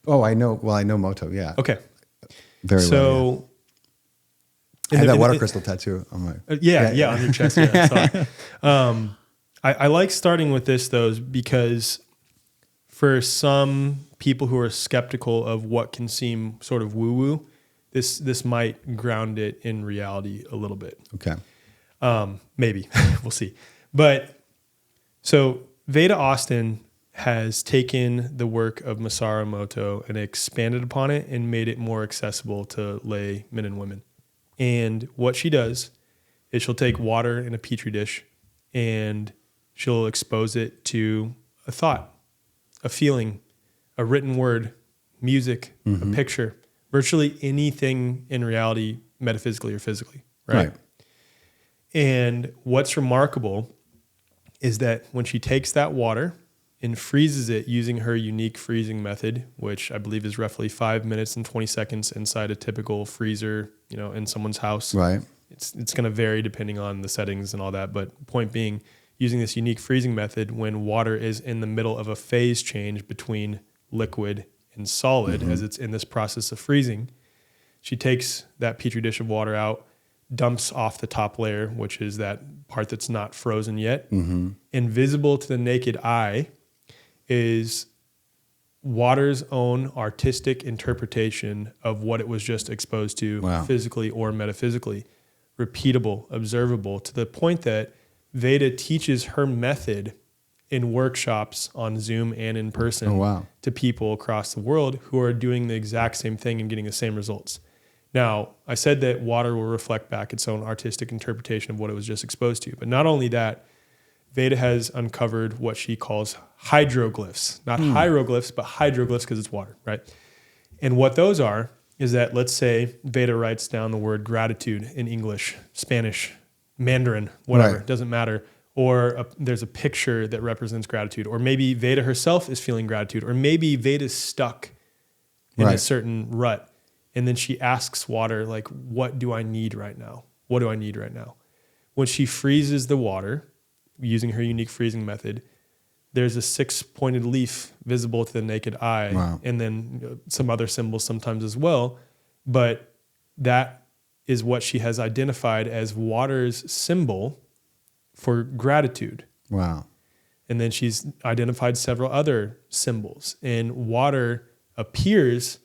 Oh, I know. Well, I know Moto. Yeah.
Okay.
Very well.
So
I had that water crystal tattoo on my.
Yeah, on your chest. Yeah. I like starting with this though, because for some people who are skeptical of what can seem sort of woo-woo, this might ground it in reality a little bit.
Okay.
Maybe we'll see. But so Veda Austin has taken the work of Masaru Emoto and expanded upon it and made it more accessible to lay men and women. And what she does is she'll take water in a petri dish and she'll expose it to a thought, a feeling, a written word, music,
mm-hmm.
a picture, virtually anything in reality, metaphysically or physically, right? And what's remarkable is that when she takes that water and freezes it using her unique freezing method, which I believe is roughly 5 minutes and 20 seconds inside a typical freezer, you know, in someone's house.
Right.
It's going to vary depending on the settings and all that. But point being, using this unique freezing method when water is in the middle of a phase change between liquid and solid as it's in this process of freezing, she takes that petri dish of water out, dumps off the top layer, which is that part that's not frozen yet. Invisible to the naked eye is water's own artistic interpretation of what it was just exposed to physically or metaphysically. Repeatable, observable, to the point that Veda teaches her method in workshops on Zoom and in person to people across the world who are doing the exact same thing and getting the same results. Now, I said that water will reflect back its own artistic interpretation of what it was just exposed to. But not only that, Veda has uncovered what she calls hydroglyphs. Not hieroglyphs, but hydroglyphs because it's water, right? And what those are is that, let's say Veda writes down the word gratitude in English, Spanish, Mandarin, whatever, it doesn't matter. Or there's a picture that represents gratitude. Or maybe Veda herself is feeling gratitude. Or maybe Veda's stuck in a certain rut. And then she asks water, like, what do I need right now? What do I need right now? When she freezes the water, using her unique freezing method, there's a 6-pointed leaf visible to the naked eye. And then some other symbols sometimes as well. But that is what she has identified as water's symbol for gratitude. And then she's identified several other symbols. And water appears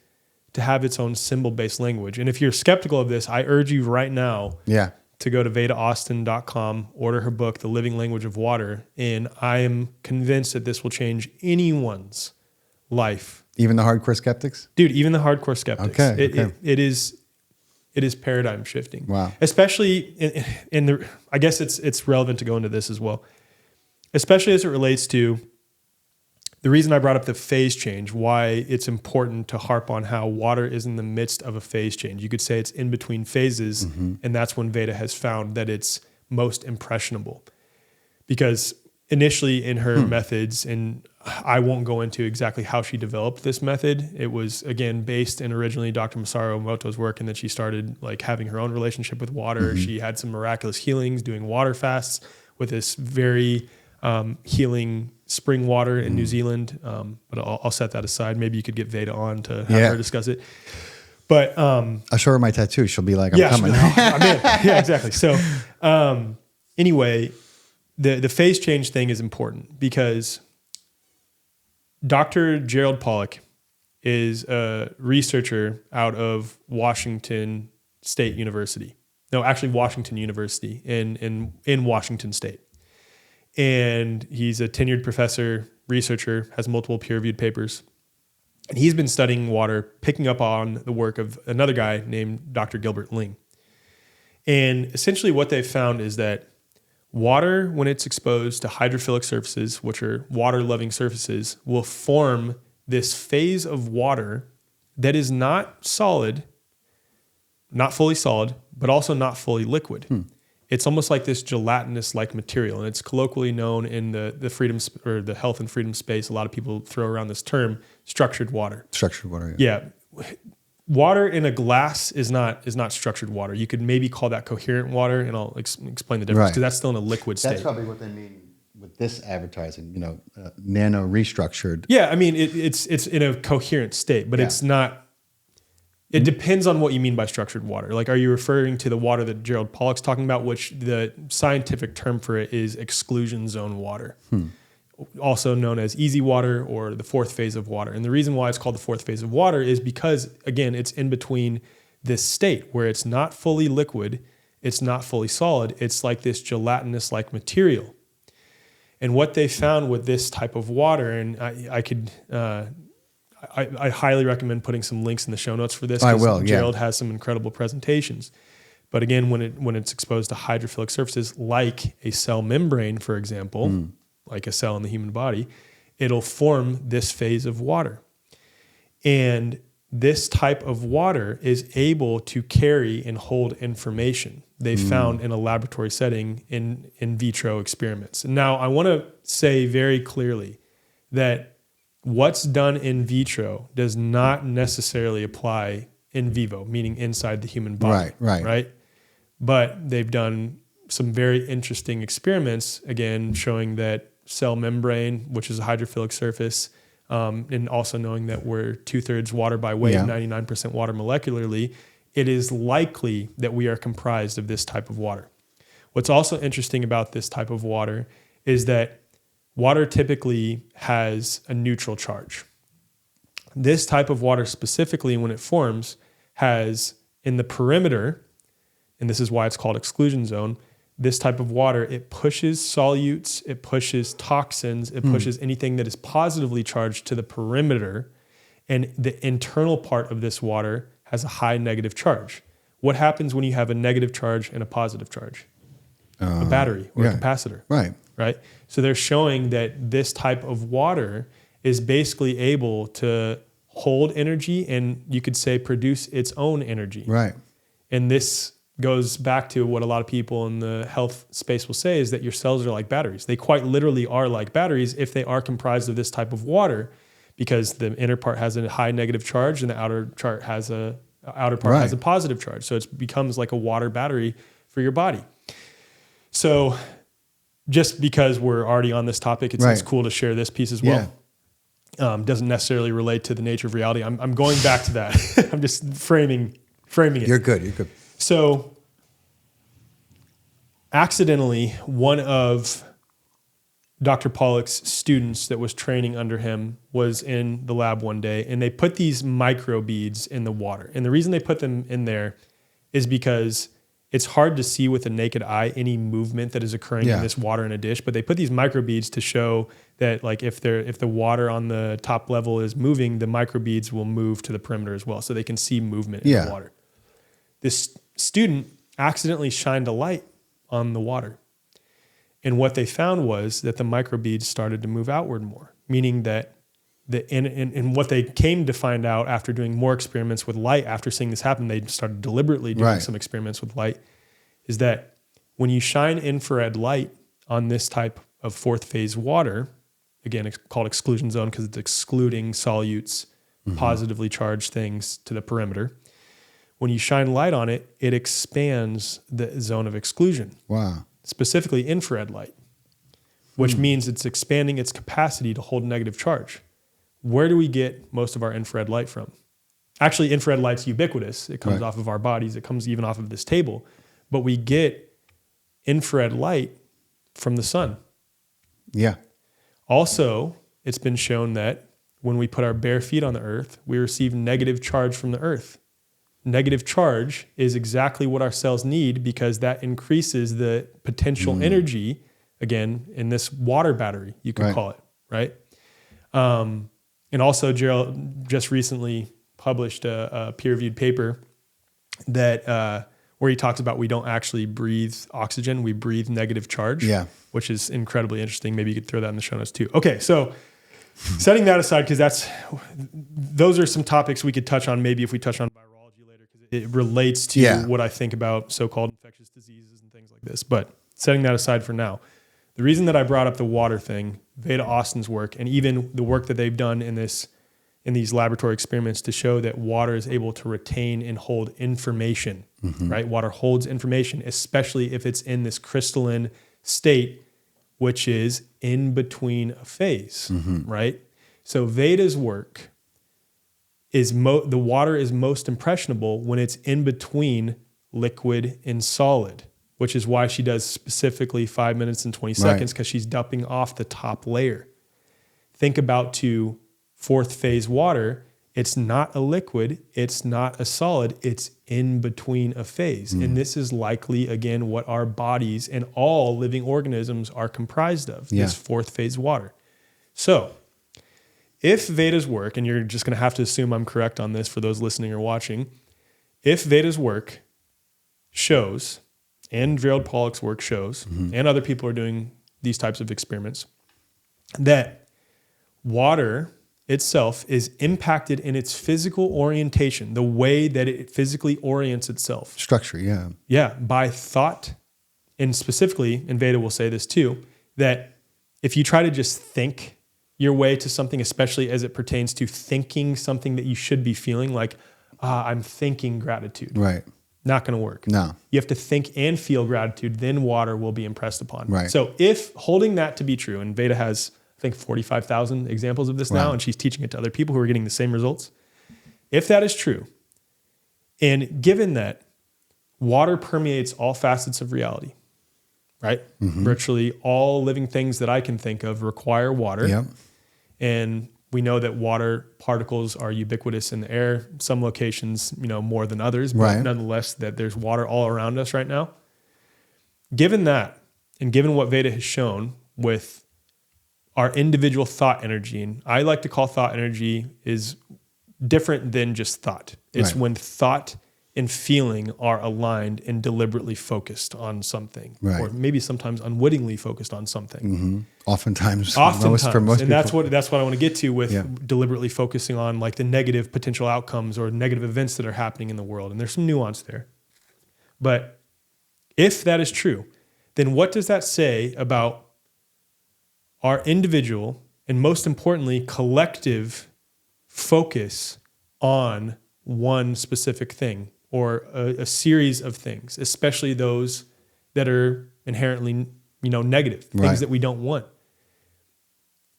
to have its own symbol-based language. And if you're skeptical of this, I urge you right now to go to VedaAustin.com, order her book, The Living Language of Water. And I am convinced that this will change anyone's life.
Even the hardcore skeptics?
Dude, even the hardcore skeptics. It is paradigm shifting. Especially in the, I guess it's relevant to go into this as well. Especially as it relates to the reason I brought up the phase change, why it's important to harp on how water is in the midst of a phase change. You could say it's in between phases, and that's when Veda has found that it's most impressionable. Because initially in her methods, and I won't go into exactly how she developed this method. It was, again, based in originally Dr. Masaru Emoto's work, and then she started like having her own relationship with water. She had some miraculous healings doing water fasts with this very healing spring water in New Zealand. But I'll set that aside. Maybe you could get Veda on to have her discuss it. But
I'll show her my tattoo. She'll be like, I'm coming.
I'm in. Yeah, exactly. So anyway, the phase change thing is important because Dr. Gerald Pollack is a researcher out of Washington State University. No, actually Washington University in Washington State. And he's a tenured professor, researcher, has multiple peer-reviewed papers. And he's been studying water, picking up on the work of another guy named Dr. Gilbert Ling. And essentially what they've found is that water, when it's exposed to hydrophilic surfaces, which are water-loving surfaces, will form this phase of water that is not solid, not fully solid, but also not fully liquid. It's almost like this gelatinous-like material, and it's colloquially known in the freedom or the health and freedom space. A lot of people throw around this term, structured water.
Structured water,
yeah. Water in a glass is not structured water. You could maybe call that coherent water, and I'll explain the difference because that's still in a liquid state.
That's probably what they mean with this advertising, nano restructured.
Yeah, I mean, it's in a coherent state, but it's not. It depends on what you mean by structured water. Like, are you referring to the water that Gerald Pollack's talking about, which the scientific term for it is exclusion zone water, also known as easy water or the fourth phase of water. And the reason why it's called the fourth phase of water is because, again, it's in between this state where it's not fully liquid, it's not fully solid, it's like this gelatinous-like material. And what they found with this type of water, and I highly recommend putting some links in the show notes for this.
I will.
Gerald has some incredible presentations. But again, when it's exposed to hydrophilic surfaces, like a cell membrane, for example, like a cell in the human body, it'll form this phase of water. And this type of water is able to carry and hold information. They found in a laboratory setting in vitro experiments. And now I want to say very clearly that what's done in vitro does not necessarily apply in vivo, meaning inside the human body. Right. But they've done some very interesting experiments, again, showing that cell membrane, which is a hydrophilic surface, and also knowing that we're 2/3 water by weight, 99% water molecularly, it is likely that we are comprised of this type of water. What's also interesting about this type of water is that water typically has a neutral charge. This type of water specifically, when it forms, has in the perimeter, and this is why it's called exclusion zone, this type of water, it pushes solutes, it pushes toxins, it pushes anything that is positively charged to the perimeter, and the internal part of this water has a high negative charge. What happens when you have a negative charge and a positive charge? A battery or a capacitor. Right? So they're showing that this type of water is basically able to hold energy and you could say produce its own energy.
Right.
And this goes back to what a lot of people in the health space will say is that your cells are like batteries. They quite literally are like batteries if they are comprised of this type of water, because the inner part has a high negative charge and the outer part has a positive charge. So it becomes like a water battery for your body. So just because we're already on this topic, it's cool to share this piece as well. Doesn't necessarily relate to the nature of reality. I'm going back to that. I'm just framing it.
You're good.
So accidentally, one of Dr. Pollack's students that was training under him was in the lab one day, and they put these microbeads in the water. And the reason they put them in there is because it's hard to see with the naked eye any movement that is occurring in this water in a dish, but they put these microbeads to show that like if the water on the top level is moving, the microbeads will move to the perimeter as well, so they can see movement in the water. This student accidentally shined a light on the water. And what they found was that the microbeads started to move outward more, meaning that and what they came to find out after doing more experiments with light, after seeing this happen, they started deliberately doing some experiments with light, is that when you shine infrared light on this type of fourth phase water, again, it's called exclusion zone because it's excluding solutes, positively charged things to the perimeter. When you shine light on it, it expands the zone of exclusion.
Wow.
Specifically infrared light, which means it's expanding its capacity to hold negative charge. Where do we get most of our infrared light from? Actually, infrared light's ubiquitous. It comes off of our bodies. It comes even off of this table. But we get infrared light from the sun.
Yeah.
Also, it's been shown that when we put our bare feet on the earth, we receive negative charge from the earth. Negative charge is exactly what our cells need because that increases the potential energy, again, in this water battery, you could call it, right? And also, Gerald just recently published a peer-reviewed paper that where he talks about we don't actually breathe oxygen, we breathe negative charge, which is incredibly interesting. Maybe you could throw that in the show notes too. Okay, so setting that aside, because those are some topics we could touch on maybe if we touch on virology later, because it relates to what I think about so-called infectious diseases and things like this. But setting that aside for now, the reason that I brought up the water thing, Veda Austin's work, and even the work that they've done in these laboratory experiments to show that water is able to retain and hold information, right? Water holds information, especially if it's in this crystalline state, which is in between a phase, right? So Veda's work is the water is most impressionable when it's in between liquid and solid, which is why she does specifically 5 minutes and 20 seconds, because she's dumping off the top layer. Think about to fourth phase water. It's not a liquid. It's not a solid. It's in between a phase. And this is likely, again, what our bodies and all living organisms are comprised of, this fourth phase water. So if Veda's work, and you're just going to have to assume I'm correct on this for those listening or watching, if Veda's work shows, and Gerald Pollack's work shows, and other people are doing these types of experiments, that water itself is impacted in its physical orientation, the way that it physically orients itself.
Structure,
Yeah, by thought, and specifically, and Veda will say this too, that if you try to just think your way to something, especially as it pertains to thinking something that you should be feeling, like, I'm thinking gratitude.
Right.
Not going to work.
No.
You have to think and feel gratitude, then water will be impressed upon.
Right.
So if holding that to be true, and Veda has, I think, 45,000 examples of this now, and she's teaching it to other people who are getting the same results. If that is true, and given that water permeates all facets of reality, right? Virtually all living things that I can think of require water.
Yep.
And we know that water particles are ubiquitous in the air, some locations, more than others, but nonetheless that there's water all around us right now. Given that, and given what Veda has shown with our individual thought energy, and I like to call thought energy is different than just thought. It's when thought and feeling are aligned and deliberately focused on something, or maybe sometimes unwittingly focused on something.
Oftentimes,
for most
and
people. That's what I want to get to with deliberately focusing on like the negative potential outcomes or negative events that are happening in the world. And there's some nuance there. But if that is true, then what does that say about our individual and most importantly, collective focus on one specific thing or a series of things, especially those that are inherently, negative, things that we don't want?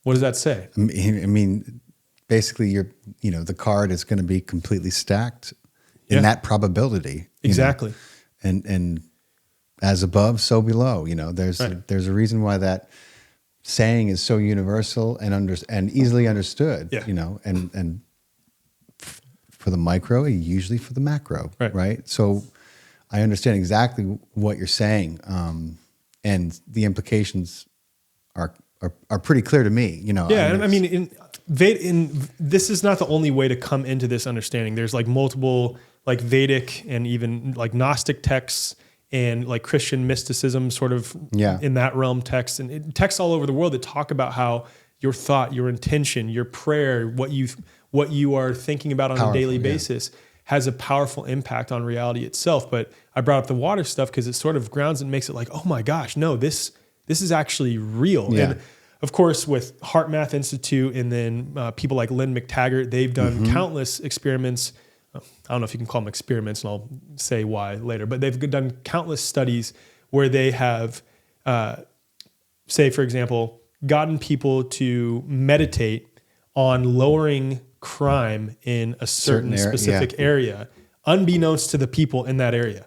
What does that say?
I mean, basically the card is going to be completely stacked in that probability.
Exactly.
And as above, so below, there's a reason why that saying is so universal and easily understood, and for the micro, usually for the macro, right? So I understand exactly what you're saying, and the implications are pretty clear to me.
Yeah, I mean, this is not the only way to come into this understanding. There's like multiple like Vedic and even like Gnostic texts and like Christian mysticism sort of in that realm texts and texts all over the world that talk about how your thought, your intention, your prayer, what you are thinking about on a daily basis has a powerful impact on reality itself. But I brought up the water stuff because it sort of grounds and makes it like, oh my gosh, no, this is actually real. Yeah. And of course, with Heart Math Institute and then people like Lynn McTaggart, they've done countless experiments. I don't know if you can call them experiments, and I'll say why later, but they've done countless studies where they have, say, for example, gotten people to meditate on lowering crime in a certain specific area, unbeknownst to the people in that area.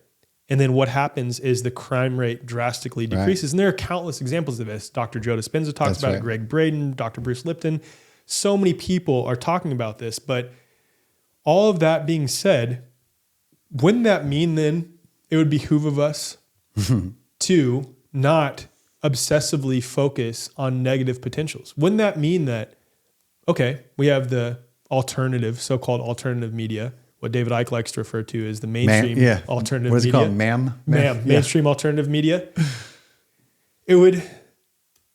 And then what happens is the crime rate drastically decreases. And there are countless examples of this. Dr. Joe Dispenza talks about it, Greg Braden, Dr. Bruce Lipton. So many people are talking about this. But all of that being said, wouldn't that mean then it would behoove of us to not obsessively focus on negative potentials? Wouldn't that mean that, okay, we have the alternative, so-called alternative media, what David Icke likes to refer to as the mainstream alternative media.
What is it called? MAM?
Mainstream alternative media. It would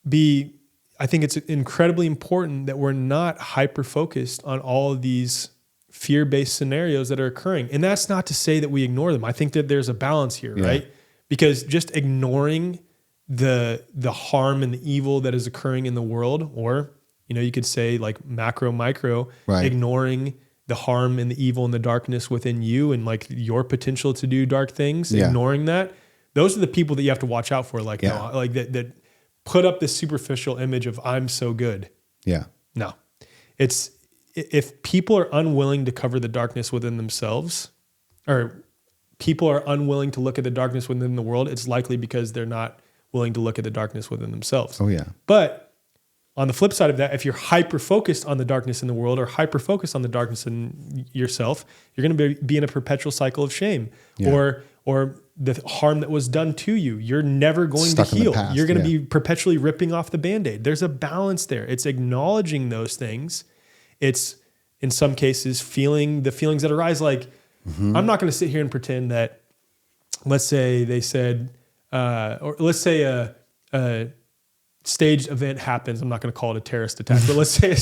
be, I think it's incredibly important that we're not hyper-focused on all of these fear-based scenarios that are occurring. And that's not to say that we ignore them. I think that there's a balance here, right? Because just ignoring the harm and the evil that is occurring in the world, or, you could say like macro, micro, ignoring the harm and the evil and the darkness within you and like your potential to do dark things, ignoring that. Those are the people that you have to watch out for. Like, no, like that put up this superficial image of I'm so good. Yeah. No, it's, if people are unwilling to cover the darkness within themselves, or people are unwilling to look at the darkness within the world, it's likely because they're not willing to look at the darkness within themselves. Oh yeah. But on the flip side of that, if you're hyper-focused on the darkness in the world or hyper-focused on the darkness in yourself, you're going to be in a perpetual cycle of shame or the harm that was done to you. You're never going to heal. You're going to be perpetually ripping off the Band-Aid. There's a balance there. It's acknowledging those things. It's, in some cases, feeling the feelings that arise. Like, I'm not going to sit here and pretend that, let's say they said, or let's say a staged event happens. I'm not going to call it a terrorist attack, but let's say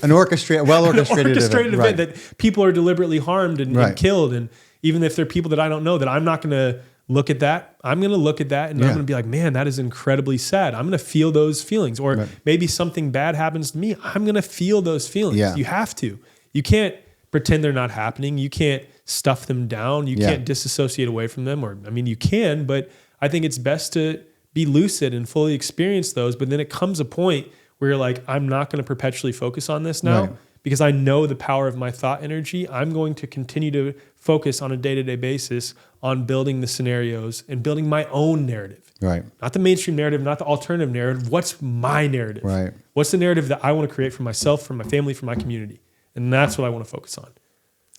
an well-orchestrated event that people are deliberately harmed and killed. And even if they're people that I don't know, that I'm not going to look at that. I'm going to look at that and I'm going to be like, man, that is incredibly sad. I'm going to feel those feelings. Or maybe something bad happens to me. I'm going to feel those feelings. You have to. You can't pretend they're not happening. You can't stuff them down. You can't disassociate away from them, or I mean, you can, but I think it's best to be lucid and fully experience those. But then it comes a point where you're like, I'm not going to perpetually focus on this now because I know the power of my thought energy. I'm going to continue to focus on a day-to-day basis on building the scenarios and building my own narrative.
Right.
Not the mainstream narrative, not the alternative narrative. What's my narrative?
Right.
What's the narrative that I want to create for myself, for my family, for my community? And that's what I want to focus on.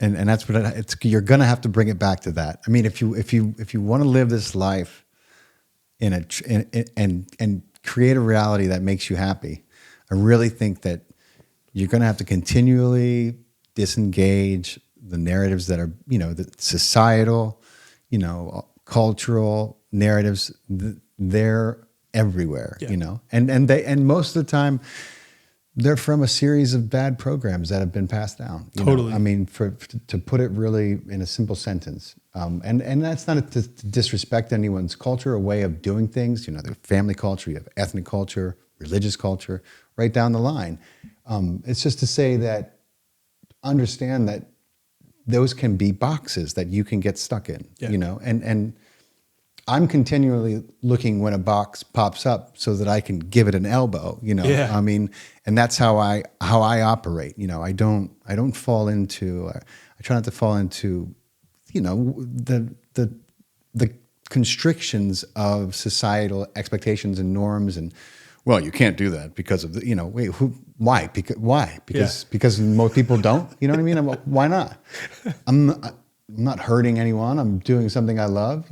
And that's what you're going to have to bring it back to that. I mean, if you want to live this life and create a reality that makes you happy, I really think that you're going to have to continually disengage the narratives that are, the societal, cultural narratives. They're everywhere, and most of the time they're from a series of bad programs that have been passed down.
Totally.
I mean, to put it really in a simple sentence, and that's not to disrespect anyone's culture or way of doing things. The family culture, you have ethnic culture, religious culture, right down the line. It's just to say that understand that those can be boxes that you can get stuck in, and I'm continually looking when a box pops up so that I can give it an elbow, I mean, and that's how I operate. I don't fall into, I try not to fall into, the constrictions of societal expectations and norms. And well, you can't do that because of why? Because most people don't, you know what I mean? Why not? I'm not hurting anyone. I'm doing something I love,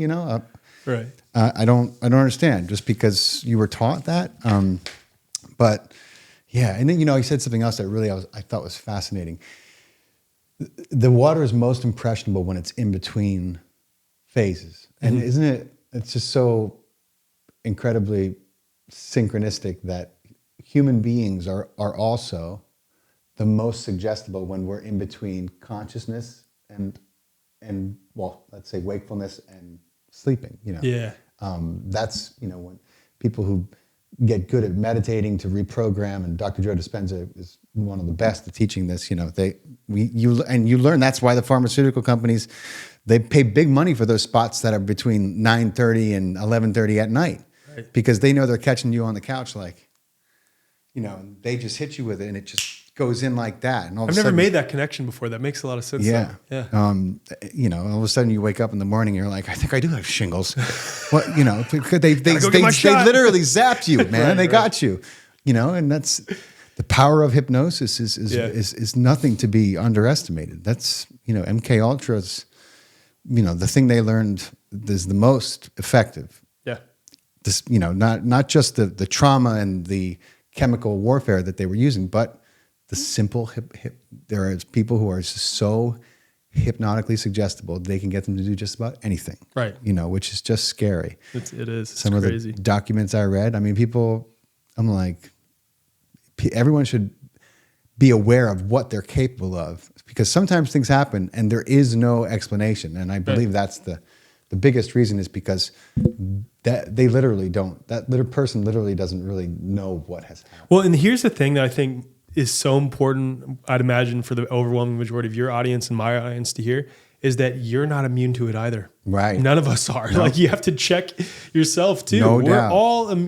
Right.
I don't understand just because you were taught that. But yeah. And then, he said something else that really I thought was fascinating. The water is most impressionable when it's in between phases. And isn't it's just so incredibly synchronistic that human beings are also the most suggestible when we're in between consciousness and well, let's say wakefulness and sleeping, that's, when people who get good at meditating to reprogram, and Dr. Joe Dispenza is one of the best at teaching this, you learn that's why the pharmaceutical companies, they pay big money for those spots that are between 9:30 and 11:30 at night, right? Because they know they're catching you on the couch, like, and they just hit you with it and it just goes in like that. And
I've never made that connection before. That makes a lot of sense.
Yeah.
Yeah.
All of a sudden you wake up in the morning and you're like, I think I do have shingles. Well, they literally zapped you, man. They got you, and that's the power of hypnosis is nothing to be underestimated. That's, MK Ultra's, the thing they learned is the most effective.
Yeah.
This, not just the trauma and the chemical warfare that they were using, but the simple there are people who are just so hypnotically suggestible they can get them to do just about anything,
right?
Which is just scary.
It is.
Some
it's
of
crazy.
The documents I read, I mean, I'm like, everyone should be aware of what they're capable of, because sometimes things happen and there is no explanation, and I believe that's the biggest reason is because that they literally don't. That little person literally doesn't really know what has happened.
Well, and here's the thing that I think is so important, I'd imagine, for the overwhelming majority of your audience and my audience to hear, is that you're not immune to it either. Right. None of us are. No. Like, you have to check yourself too.
No doubt.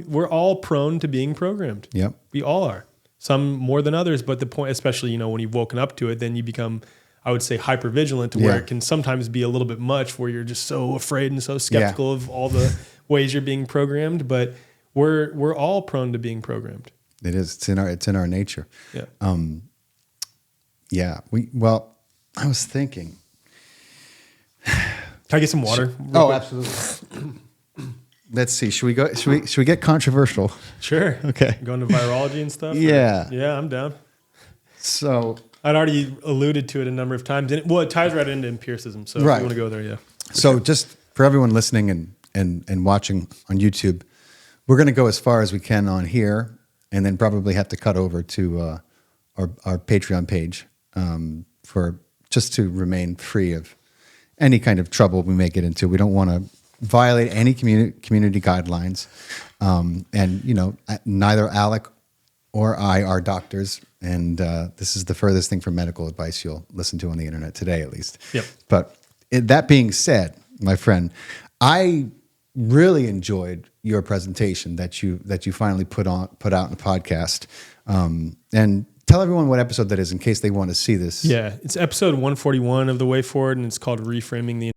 We're all prone to being programmed.
Yep.
We all are. Some more than others, but the point, especially, when you've woken up to it, then you become, I would say, hyper-vigilant to where it can sometimes be a little bit much, where you're just so afraid and so skeptical of all the ways you're being programmed. But we're all prone to being programmed.
It is. It's in our nature.
Yeah.
I was thinking.
Can I get some water?
Absolutely. Let's see. Should we get controversial?
Sure.
Okay.
Going to virology and stuff?
Yeah.
Yeah, I'm down.
So
I'd already alluded to it a number of times. It ties right into empiricism. So if you want to go there,
So just for everyone listening and watching on YouTube, we're going to go as far as we can on here, and then probably have to cut over to our Patreon page for just to remain free of any kind of trouble we may get into. We don't want to violate any community guidelines, and neither Alec or I are doctors, and this is the furthest thing from medical advice you'll listen to on the internet today, at least.
Yep.
But that being said, my friend, I really enjoyed your presentation that you finally put out in a podcast. And tell everyone what episode that is in case they want to see this.
Yeah, it's episode 141 of The Way Forward, and it's called Reframing the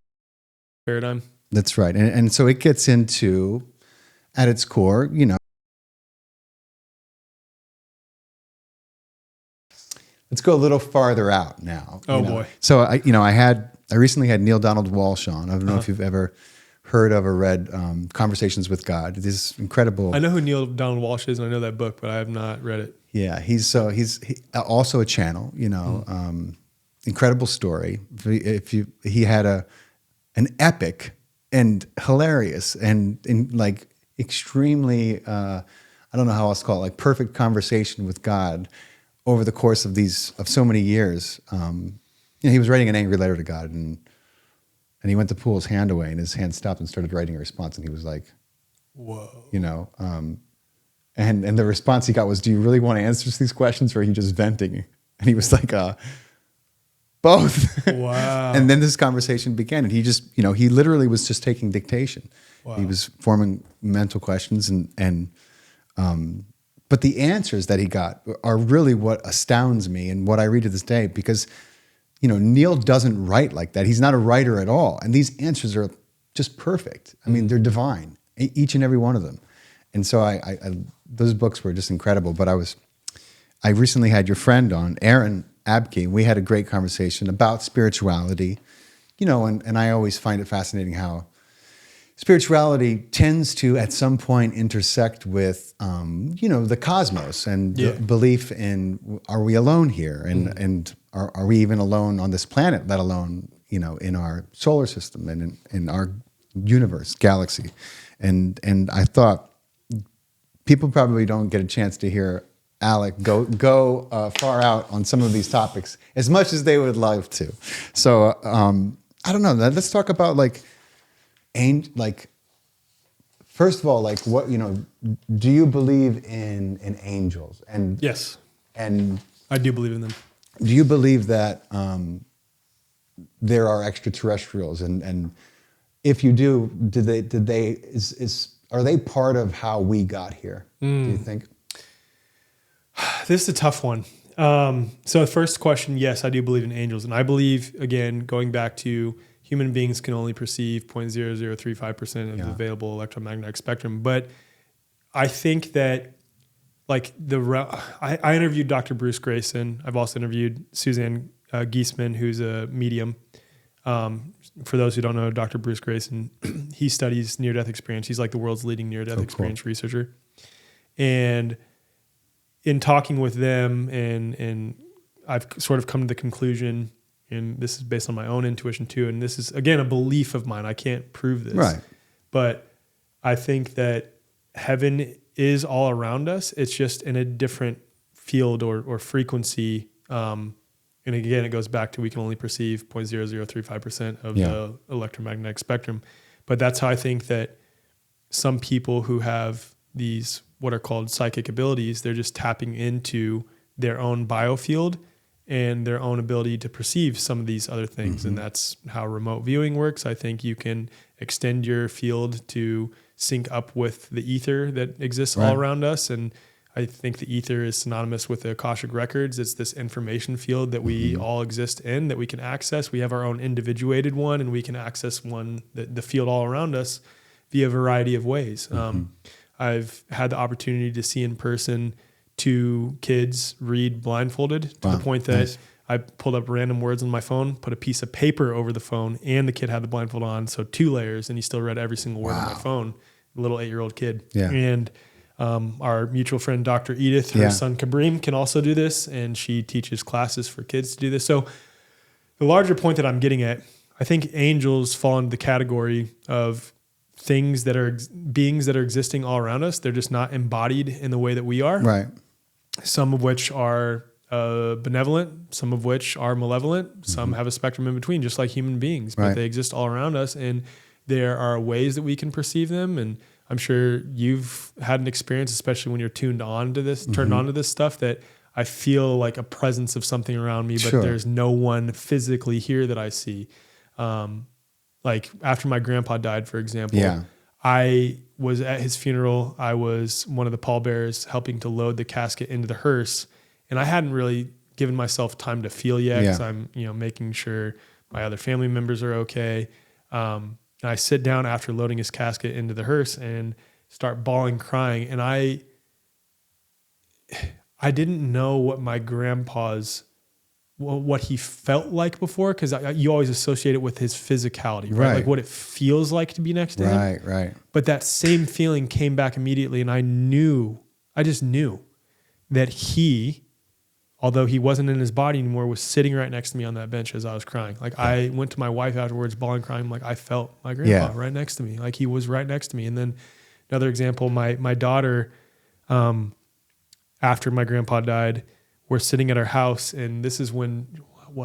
Paradigm.
That's right. And so it gets into, at its core, let's go a little farther out now.
Boy.
So I recently had Neil Donald Walsh on. I don't know if you've ever heard of or read Conversations with God. This incredible.
I know who Neil Donald Walsh is, and I know that book, but I have not read it.
Yeah, he's also a channel. Incredible story. He had an epic and hilarious and like extremely I don't know how else to call it, like perfect conversation with God over the course of so many years. He was writing an angry letter to God, and he went to pull his hand away, and his hand stopped and started writing a response, and he was like,
"Whoa!"
And the response he got was, "Do you really want to answer these questions, or are you just venting?" And he was like, "Both."
Wow!
And then this conversation began, and he just, he literally was just taking dictation. Wow. He was forming mental questions, but the answers that he got are really what astounds me and what I read to this day, because, Neil doesn't write like that. He's not a writer at all. And these answers are just perfect. I mean, they're divine, each and every one of them. And so those books were just incredible. But I recently had your friend on, Aaron Abke, and we had a great conversation about spirituality, and I always find it fascinating how spirituality tends to, at some point, intersect with, the cosmos and the belief in, are we alone here? And are we even alone on this planet, let alone, in our solar system and in our universe, galaxy? And I thought people probably don't get a chance to hear Alec go far out on some of these topics as much as they would love to. So I don't know. Let's talk about first of all, what, do you believe in angels? And
yes, and I do believe in them.
Do you believe that there are extraterrestrials? And if you do, are they part of how we got here? Do you think?
This is a tough one. So the first question, yes, I do believe in angels. And I believe, again, going back to human beings can only perceive 0.0035% of the available electromagnetic spectrum. But I think that I interviewed Dr. Bruce Grayson. I've also interviewed Suzanne Giesman, who's a medium. For those who don't know, Dr. Bruce Grayson, he studies near-death experience. He's like the world's leading near-death experience researcher. And in talking with them, and I've sort of come to the conclusion, and this is based on my own intuition too, and this is, again, a belief of mine. I can't prove this. Right. But I think that heaven is all around us. It's just in a different field or frequency. And again, it goes back to we can only perceive 0.0035% of the electromagnetic spectrum. But that's how I think that some people who have these what are called psychic abilities, they're just tapping into their own biofield and their own ability to perceive some of these other things. Mm-hmm. And that's how remote viewing works. I think you can extend your field to sync up with the ether that exists all around us. And I think the ether is synonymous with the Akashic records. It's this information field that we all exist in, that we can access. We have our own individuated one, and we can access the field all around us via a variety of ways. I've had the opportunity to see in person 2 kids read blindfolded to the point that I pulled up random words on my phone, put a piece of paper over the phone, and the kid had the blindfold on. So 2 layers, and he still read every single word on my phone. A little 8-year-old kid. Yeah. And our mutual friend, Dr. Edith, her son Kabreem, can also do this, and she teaches classes for kids to do this. So the larger point that I'm getting at, I think angels fall into the category of beings that are existing all around us. They're just not embodied in the way that we are. Right. Some of which are benevolent, some of which are malevolent, some have a spectrum in between, just like human beings, but they exist all around us, and there are ways that we can perceive them. And I'm sure you've had an experience, especially when you're turned on to this stuff, that I feel like a presence of something around me, but there's no one physically here that I see. Like after my grandpa died, for example,
Yeah.
I was at his funeral. I was one of the pallbearers helping to load the casket into the hearse. And I hadn't really given myself time to feel yet because I'm, making sure my other family members are okay. And I sit down after loading his casket into the hearse and start bawling, crying. And I didn't know what my grandpa's, what he felt like before, because you always associate it with his physicality, right? Like what it feels like to be next to him.
Right.
But that same feeling came back immediately, and I just knew that he, although he wasn't in his body anymore, was sitting right next to me on that bench as I was crying. Like I went to my wife afterwards, bawling, crying. Like I felt my grandpa right next to me. Like he was right next to me. And then another example, my daughter, after my grandpa died, we're sitting at our house, and this is when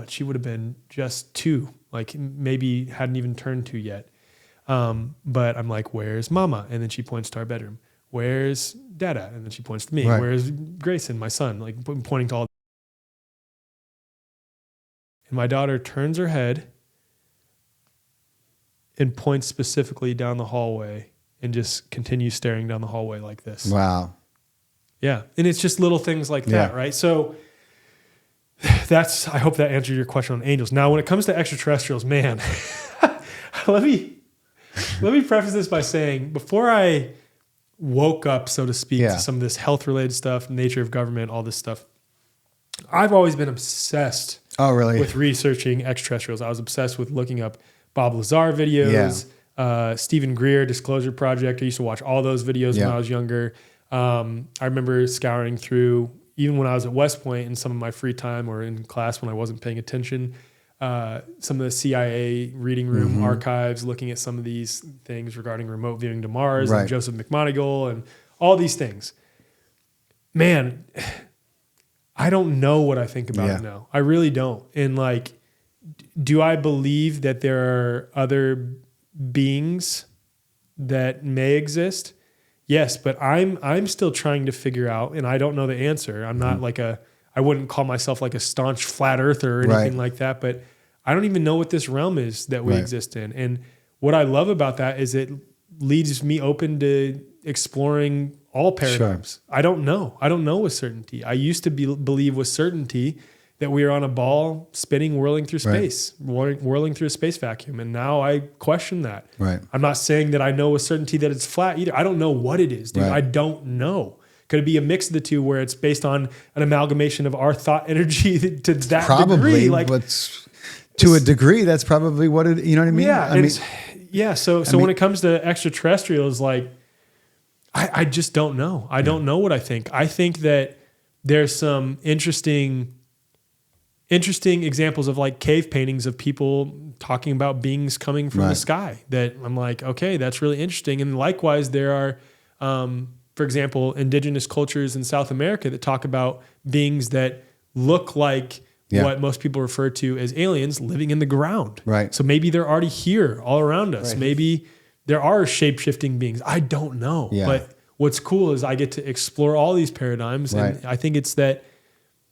she would have been just 2, like maybe hadn't even turned 2 yet. But I'm like, where's mama? And then she points to our bedroom. Where's dada? And then she points to me.
Right.
Where's Grayson, my son? Like pointing to all. And my daughter turns her head and points specifically down the hallway and just continues staring down the hallway like this.
Wow.
Yeah. And it's just little things like that, right? So I hope that answered your question on angels. Now, when it comes to extraterrestrials, man, let me preface this by saying, before I woke up, so to speak, to some of this health related stuff, nature of government, all this stuff, I've always been obsessed with researching extraterrestrials. I was obsessed with looking up Bob Lazar videos, Stephen Greer, Disclosure Project. I used to watch all those videos when I was younger. I remember scouring through, even when I was at West Point in some of my free time or in class when I wasn't paying attention, some of the CIA reading room archives, looking at some of these things regarding remote viewing to Mars and Joseph McMonigal and all these things. Man, I don't know what I think about it now. I really don't. And like, do I believe that there are other beings that may exist? Yes, but I'm still trying to figure out, and I don't know the answer. I'm not like I wouldn't call myself like a staunch flat earther or anything like that, but I don't even know what this realm is that we exist in. And what I love about that is it leaves me open to exploring all paradigms. I don't know with certainty. I used to believe with certainty that we are on a ball spinning, whirling through space, whirling through a space vacuum. And now I question that.
Right.
I'm not saying that I know with certainty that it's flat either. I don't know what it is, dude. I don't know. Could it be a mix of the two where it's based on an amalgamation of our thought energy to that degree? Like,
to a degree, that's probably what it, you know what I mean?
Yeah. So when it comes to extraterrestrials, like, I just don't know. I don't know what I think. I think that there's some interesting examples of like cave paintings of people talking about beings coming from the sky that I'm like, okay, that's really interesting. And likewise, there are, for example, indigenous cultures in South America that talk about beings that look like what most people refer to as aliens living in the ground. Right. So maybe they're already here all around us. Right. Maybe there are shape-shifting beings. I don't know. Yeah. But what's cool is I get to explore all these paradigms. Right. And I think it's that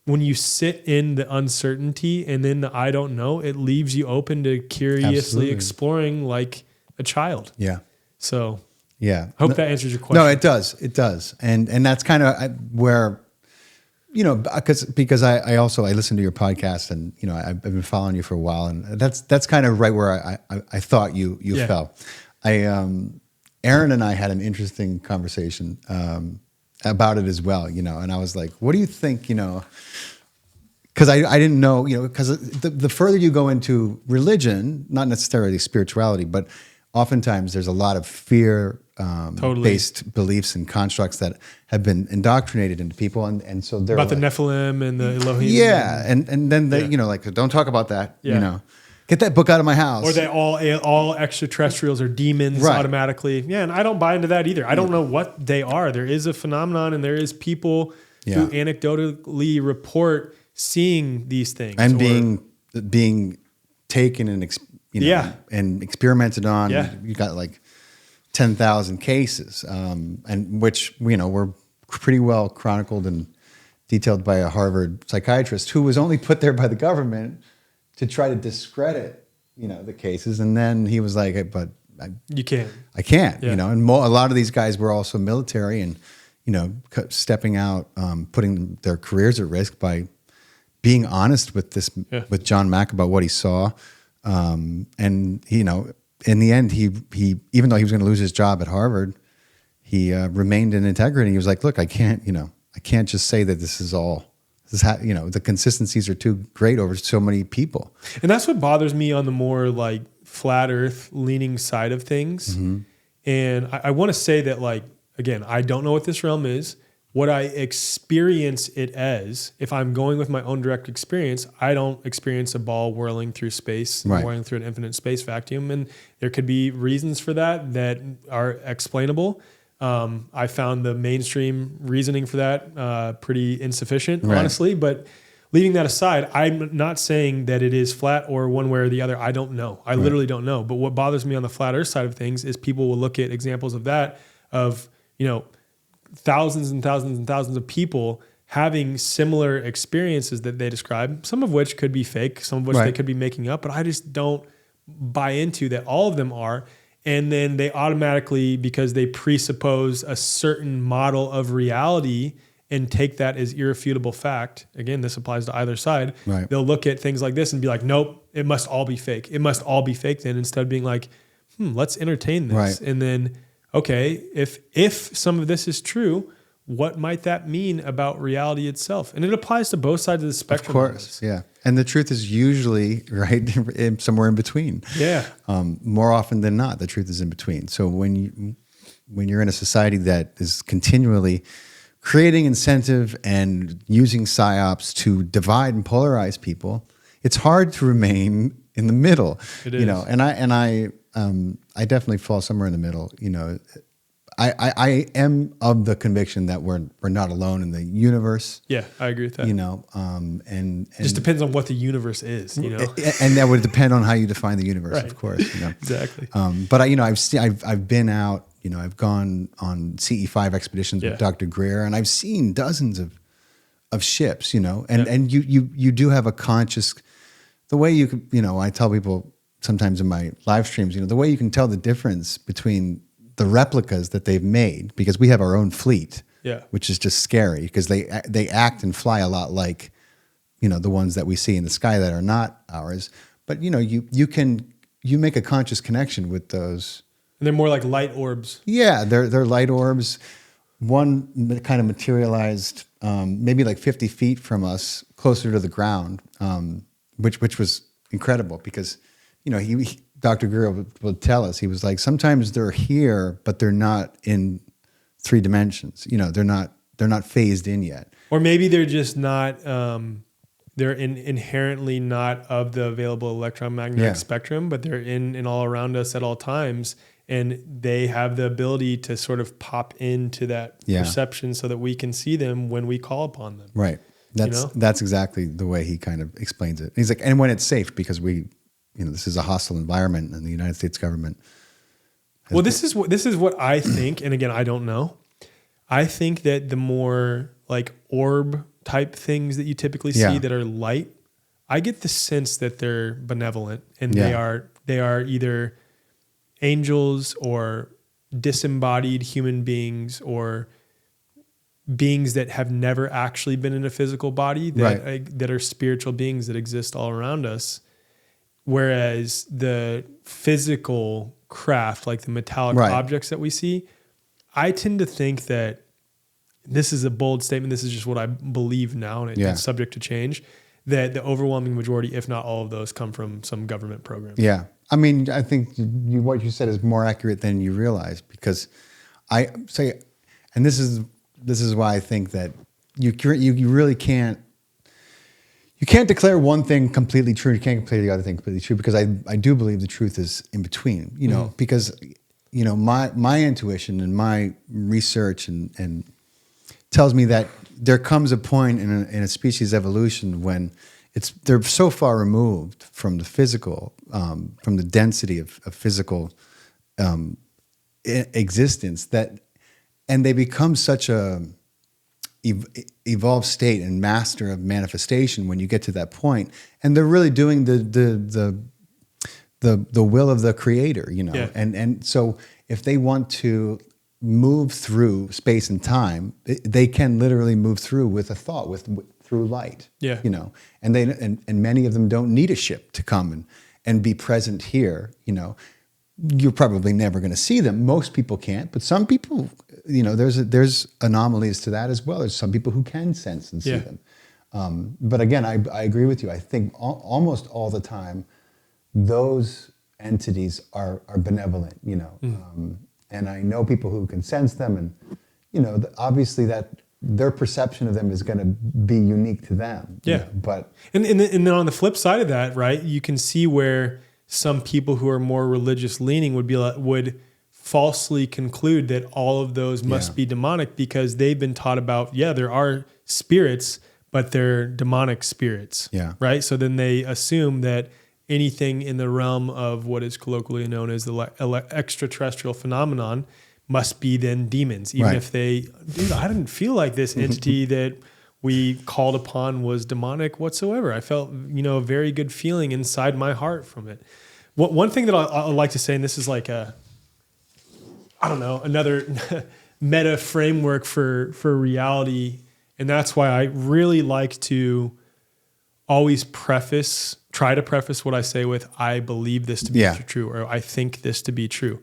when you sit in the uncertainty and then the I don't know, it leaves you open to curiously exploring like a child. Yeah. So I hope that answers your question.
No, it does. It does. And that's kind of where, because I listen to your podcast and, I've been following you for a while, and that's kind of right where I thought you fell. Aaron and I had an interesting conversation, about it as well, and I was like, what do you think, because I didn't know, because the further you go into religion, not necessarily spirituality, but oftentimes there's a lot of fear based beliefs and constructs that have been indoctrinated into people. And so they're
about the Nephilim and the Elohim.
Yeah. And then they, like, don't talk about that, Get that book out of my house.
Or they all extraterrestrials are demons automatically. Yeah, and I don't buy into that either. I don't know what they are. There is a phenomenon, and there is people who anecdotally report seeing these things
and being taken and and experimented on. Yeah. You got like 10,000 cases, and which were pretty well chronicled and detailed by a Harvard psychiatrist who was only put there by the government to try to discredit the cases. And then he was like, but
You can't.
I can't,
Yeah.
and a lot of these guys were also military and, stepping out, putting their careers at risk by being honest with with John Mack about what he saw. And, in the end, he even though he was going to lose his job at Harvard, he remained in integrity. He was like, look, I can't just say that this is all, the consistencies are too great over so many people.
And that's what bothers me on the more like flat earth leaning side of things.
Mm-hmm.
And I want to say that, like, again, I don't know what this realm is. What I experience it as, if I'm going with my own direct experience, I don't experience a ball whirling through space,
Right.
whirling through an infinite space vacuum. And there could be reasons for that are explainable. I found the mainstream reasoning for that pretty insufficient,
Right.
honestly. But leaving that aside, I'm not saying that it is flat or one way or the other. I don't know. I literally don't know. But what bothers me on the flat earth side of things is people will look at examples of that, of, thousands and thousands and thousands of people having similar experiences that they describe, some of which could be fake, some of which they could be making up, but I just don't buy into that all of them are. And then they automatically, because they presuppose a certain model of reality and take that as irrefutable fact, again, this applies to either side,
Right.
they'll look at things like this and be like, nope, it must all be fake. It must all be fake then, instead of being like, let's entertain this.
Right.
And then, okay, if some of this is true, what might that mean about reality itself? And it applies to both sides of the spectrum.
Of course, yeah. And the truth is usually somewhere in between.
Yeah.
More often than not, the truth is in between. So when you're in a society that is continually creating incentive and using psyops to divide and polarize people, it's hard to remain in the middle.
It is.
I definitely fall somewhere in the middle. I am of the conviction that we're not alone in the universe.
Yeah, I agree with that.
And
Just depends on what the univerce is,
and that would depend on how you define the universe,
Right.
of course.
Exactly.
But I've been out. I've gone on CE5 expeditions with Dr. Greer, and I've seen dozens of ships. And you do have a conscious. The way you could, I tell people sometimes in my live streams, the way you can tell the difference between the replicas that they've made, because we have our own fleet, which is just scary because they act and fly a lot like, the ones that we see in the sky that are not ours. But you make a conscious connection with those.
And they're more like light orbs.
Yeah, they're light orbs. One kind of materialized maybe like 50 feet from us, closer to the ground, which was incredible because, Dr. Greer would tell us, he was like, sometimes they're here, but they're not in 3 dimensions. They're not phased in yet.
Or maybe they're just not, they're inherently not of the available electromagnetic spectrum, but they're in and all around us at all times. And they have the ability to sort of pop into that perception so that we can see them when we call upon them.
Right. That's exactly the way he kind of explains it. He's like, and when it's safe, because this is a hostile environment, and the United States government.
Well, this is what I think, and again, I don't know. I think that the more like orb type things that you typically see that are light, I get the sense that they're benevolent, and they are either angels or disembodied human beings or beings that have never actually been in a physical body that are spiritual beings that exist all around us. Whereas the physical craft, like the metallic objects that we see, I tend to think that this is a bold statement. This is just what I believe now, and it's subject to change, that the overwhelming majority, if not all of those, come from some government program.
Yeah. I mean, I think what you said is more accurate than you realize, because I say, and this is why I think that you really can't. You can't declare one thing completely true. You can't declare the other thing completely true, because I do believe the truth is in between. Because my intuition and my research and tells me that there comes a point in a species evolution when they're so far removed from the physical, from the density of physical existence and they become such a evolved state and master of manifestation when you get to that point, and they're really doing the the will of the creator, you know.
Yeah.
And so if they want to move through space and time, they can literally move through with a thought, through light.
Yeah.
You know, and many of them don't need a ship to come and be present here, you know. You're probably never going to see them. Most people can't, but some people, you know, there's anomalies to that as well. There's some people who can sense and see them. But again, I agree with you. I think almost all the time, those entities are benevolent, you know. And I know people who can sense them, and you know, obviously that their perception of them is going to be unique to them.
Yeah.
You know, but
and then on the flip side of that, right, you can see where some people who are more religious leaning would falsely conclude that all of those must be demonic because they've been taught about, there are spirits, but they're demonic spirits.
Yeah.
Right. So then they assume that anything in the realm of what is colloquially known as the extraterrestrial phenomenon must be then demons, even if I didn't feel like this entity that we called upon was demonic whatsoever. I felt, you know, a very good feeling inside my heart from it. One thing that I like to say, and this is like another meta framework for reality, and that's why I really like to always try to preface what I say with, I believe this to be true, or I think this to be true.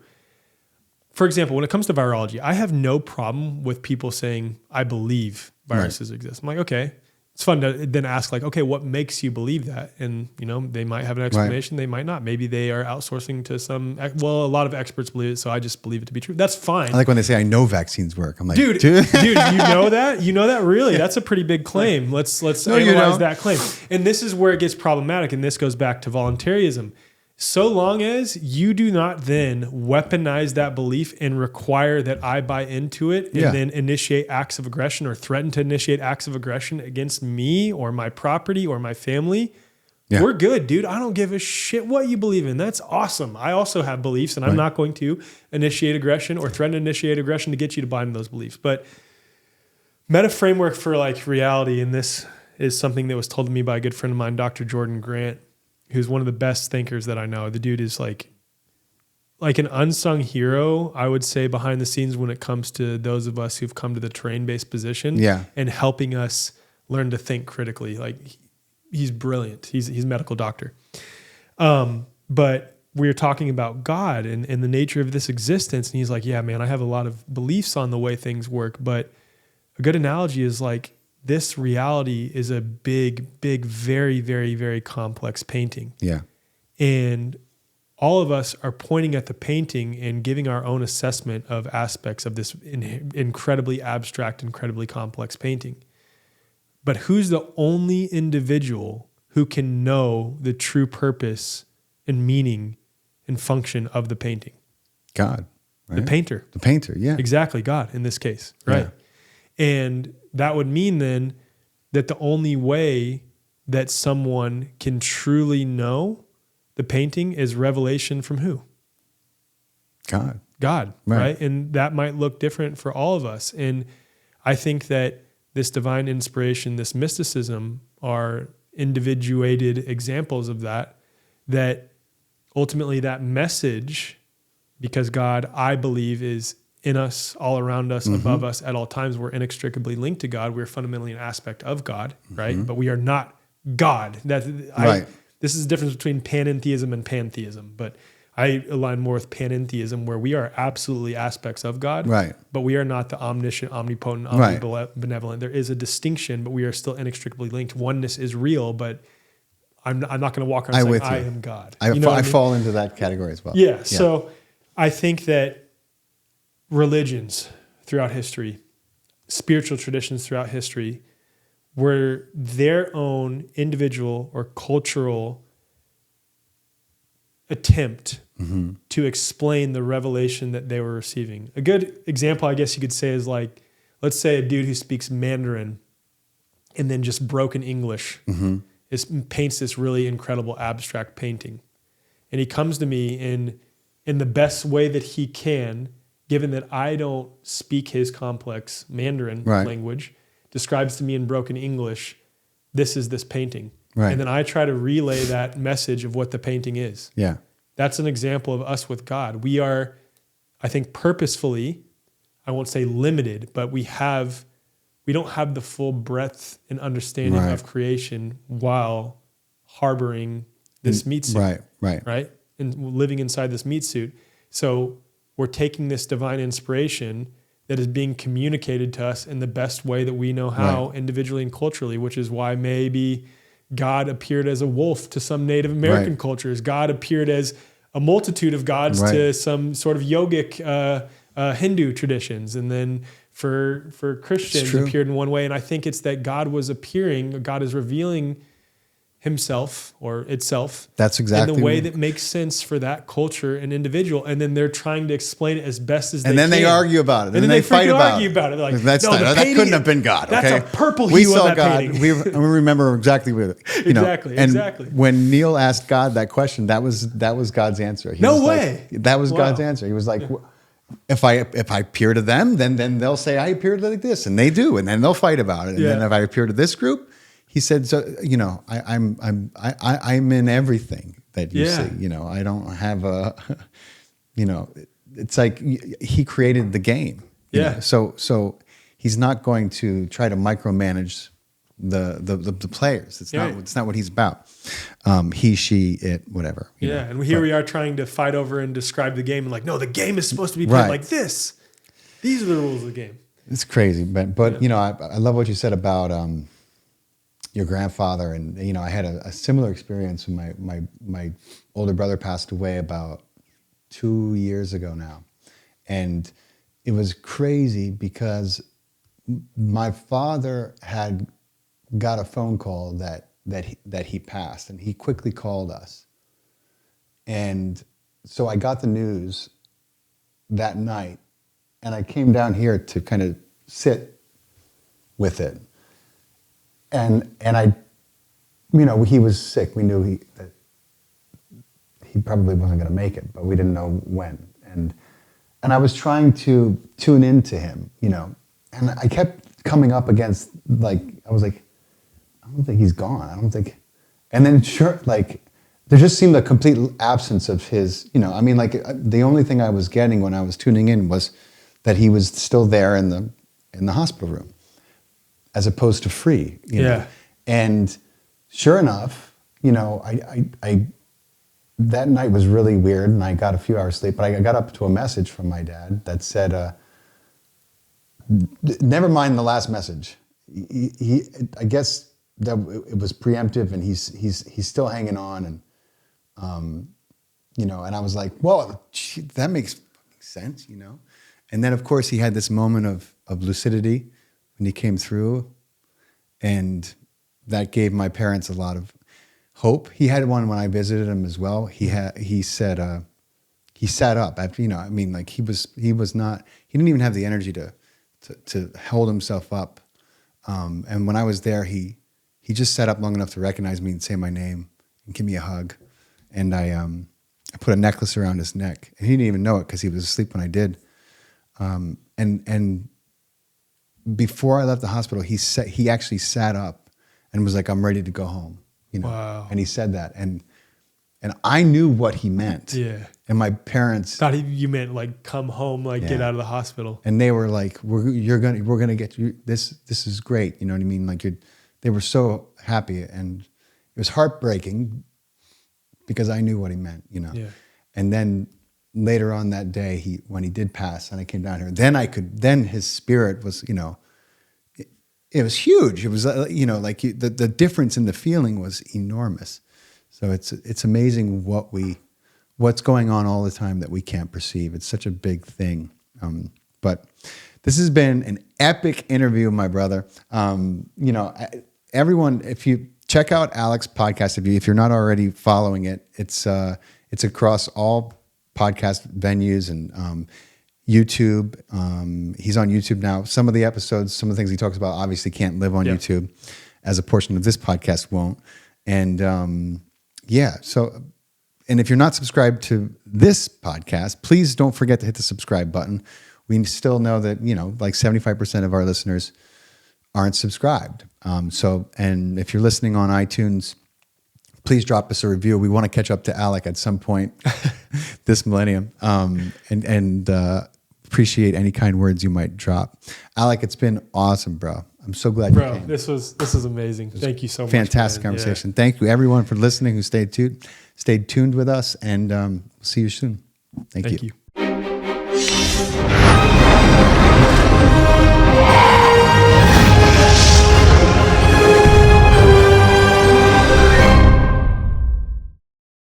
For example, when it comes to virology, I have no problem with people saying, I believe viruses exist. I'm like, okay. It's fun to then ask, like, okay, what makes you believe that? And, you know, they might have an explanation. They might not. Maybe they are outsourcing to a lot of experts believe it, so I just believe it to be true. That's fine.
I like when they say, I know vaccines work. I'm like,
dude, you know that? You know that? Really? That's a pretty big claim. Let's analyze that claim. And this is where it gets problematic, and this goes back to voluntarism. So long as you do not then weaponize that belief and require that I buy into it and then initiate acts of aggression or threaten to initiate acts of aggression against me or my property or my family, we're good, dude. I don't give a shit what you believe in. That's awesome. I also have beliefs, and I'm not going to initiate aggression or threaten to initiate aggression to get you to buy into those beliefs. But meta framework for like reality, and this is something that was told to me by a good friend of mine, Dr. Jordan Grant, who's one of the best thinkers that I know. The dude is like an unsung hero, I would say, behind the scenes when it comes to those of us who've come to the terrain-based position and helping us learn to think critically. Like, he's brilliant. He's a medical doctor. But we were talking about God and the nature of this existence. And he's like, yeah, man, I have a lot of beliefs on the way things work. But a good analogy is like, this reality is a big, very, very, very complex painting.
Yeah.
And all of us are pointing at the painting and giving our own assessment of aspects of this incredibly abstract, incredibly complex painting. But who's the only individual who can know the true purpose and meaning and function of the painting?
God. Right?
The painter.
The painter, yeah.
Exactly, God in this case, right? Yeah. And that would mean then that the only way that someone can truly know the painting is revelation from who? God, right? And that might look different for all of us. And I think that this divine inspiration, this mysticism are individuated examples of that ultimately that message, because God, I believe, is in us, all around us, above us at all times. We're inextricably linked to God. We're fundamentally an aspect of God, right? But we are not God. This is the difference between panentheism and pantheism. But I align more with panentheism, where we are absolutely aspects of God, but we are not the omniscient, omnipotent, omnibenevolent. There is a distinction, but we are still inextricably linked. Oneness is real, but I'm not going to walk around saying I am God.
I fall into that category as well.
Yeah. So I think that religions throughout history, spiritual traditions throughout history, were their own individual or cultural attempt to explain the revelation that they were receiving. A good example, I guess you could say, is like, let's say a dude who speaks Mandarin and then just broken English paints this really incredible abstract painting. And he comes to me in the best way that he can, given that I don't speak his complex Mandarin language, describes to me in broken English, this is this painting. And then I try to relay that message of what the painting is.
Yeah.
That's an example of us with God. We are, I think, purposefully, I won't say limited, but we don't have the full breadth and understanding
Right.
of creation while harboring this meat suit. Right? And living inside this meat suit. So we're taking this divine inspiration that is being communicated to us in the best way that we know how, individually and culturally, which is why maybe God appeared as a wolf to some Native American cultures. God appeared as a multitude of gods to some sort of yogic Hindu traditions. And then for Christians appeared in one way. And I think it's that God is revealing himself or itself.
That's exactly
in the way that makes sense for that culture and individual. And then they're trying to explain it as best as they can.
And then they argue about it.
And then they
fight about
it.
They're like,
that
couldn't have been God.
That's
okay?
a purple hue
we saw
on that
God.
painting.
We remember exactly what
Exactly.
When Neil asked God that question, that was God's answer. He
No
was
way.
Like, that was God's answer. He was like, if I appear to them, then they'll say I appeared like this, and they do, and then they'll fight about it. And then if I appear to this group, he said, so I'm in everything that you see. I don't have a, it's like he created the game. So he's not going to try to micromanage the players. It's not what he's about. He, she, it, whatever.
And here we are trying to fight over and describe the game, and like, no, the game is supposed to be played like this. These are the rules of the game.
It's crazy, but I love what you said about your grandfather, and I had a similar experience when my older brother passed away about 2 years ago now, and it was crazy because my father had got a phone call that he passed, and he quickly called us, and so I got the news that night, and I came down here to kind of sit with it. And I, he was sick. We knew that he probably wasn't going to make it, but we didn't know when. And I was trying to tune into him, and I kept coming up against, I was like, I don't think he's gone. I don't think. And then there just seemed a complete absence of his, the only thing I was getting when I was tuning in was that he was still there in the hospital room, as opposed to free, know? And sure enough, I that night was really weird, and I got a few hours sleep, but I got up to a message from my dad that said, never mind the last message. I guess that it was preemptive, and he's still hanging on, and and I was like, well, that makes sense, And then of course he had this moment of lucidity when he came through, and that gave my parents a lot of hope. He had one when I visited him as well. He said he sat up after, he didn't even have the energy to hold himself up. And when I was there, he just sat up long enough to recognize me and say my name and give me a hug. And I put a necklace around his neck, and he didn't even know it because he was asleep when I did. And before I left the hospital, he actually sat up and was like, "I'm ready to go home."
Wow.
And he said that, and I knew what he meant.
Yeah.
And my parents
thought you meant like come home, get out of the hospital.
And they were like, "We're gonna get you. This is great." You know what I mean? They were so happy, and it was heartbreaking because I knew what he meant.
Yeah.
And then later on that day, when he did pass, and I came down here, then his spirit was, it was huge. It was, the difference in the feeling was enormous. So it's amazing what's going on all the time that we can't perceive. It's such a big thing. But this has been an epic interview, my brother. Everyone, if you check out Alec's podcast, if you're not already following it, it's across all podcast venues and YouTube. He's on YouTube now. Some of the episodes, some of the things he talks about obviously can't live on YouTube, as a portion of this podcast won't. And and if you're not subscribed to this podcast, please don't forget to hit the subscribe button. We still know that, 75% of our listeners aren't subscribed. And if you're listening on iTunes, please drop us a review. We want to catch up to Alec at some point this millennium, and appreciate any kind words you might drop. Alec, it's been awesome, bro. I'm so glad you came.
This was amazing. Thank you so much.
Fantastic conversation. Yeah. Thank you, everyone, for listening who stayed tuned with us, and see you soon. Thank you.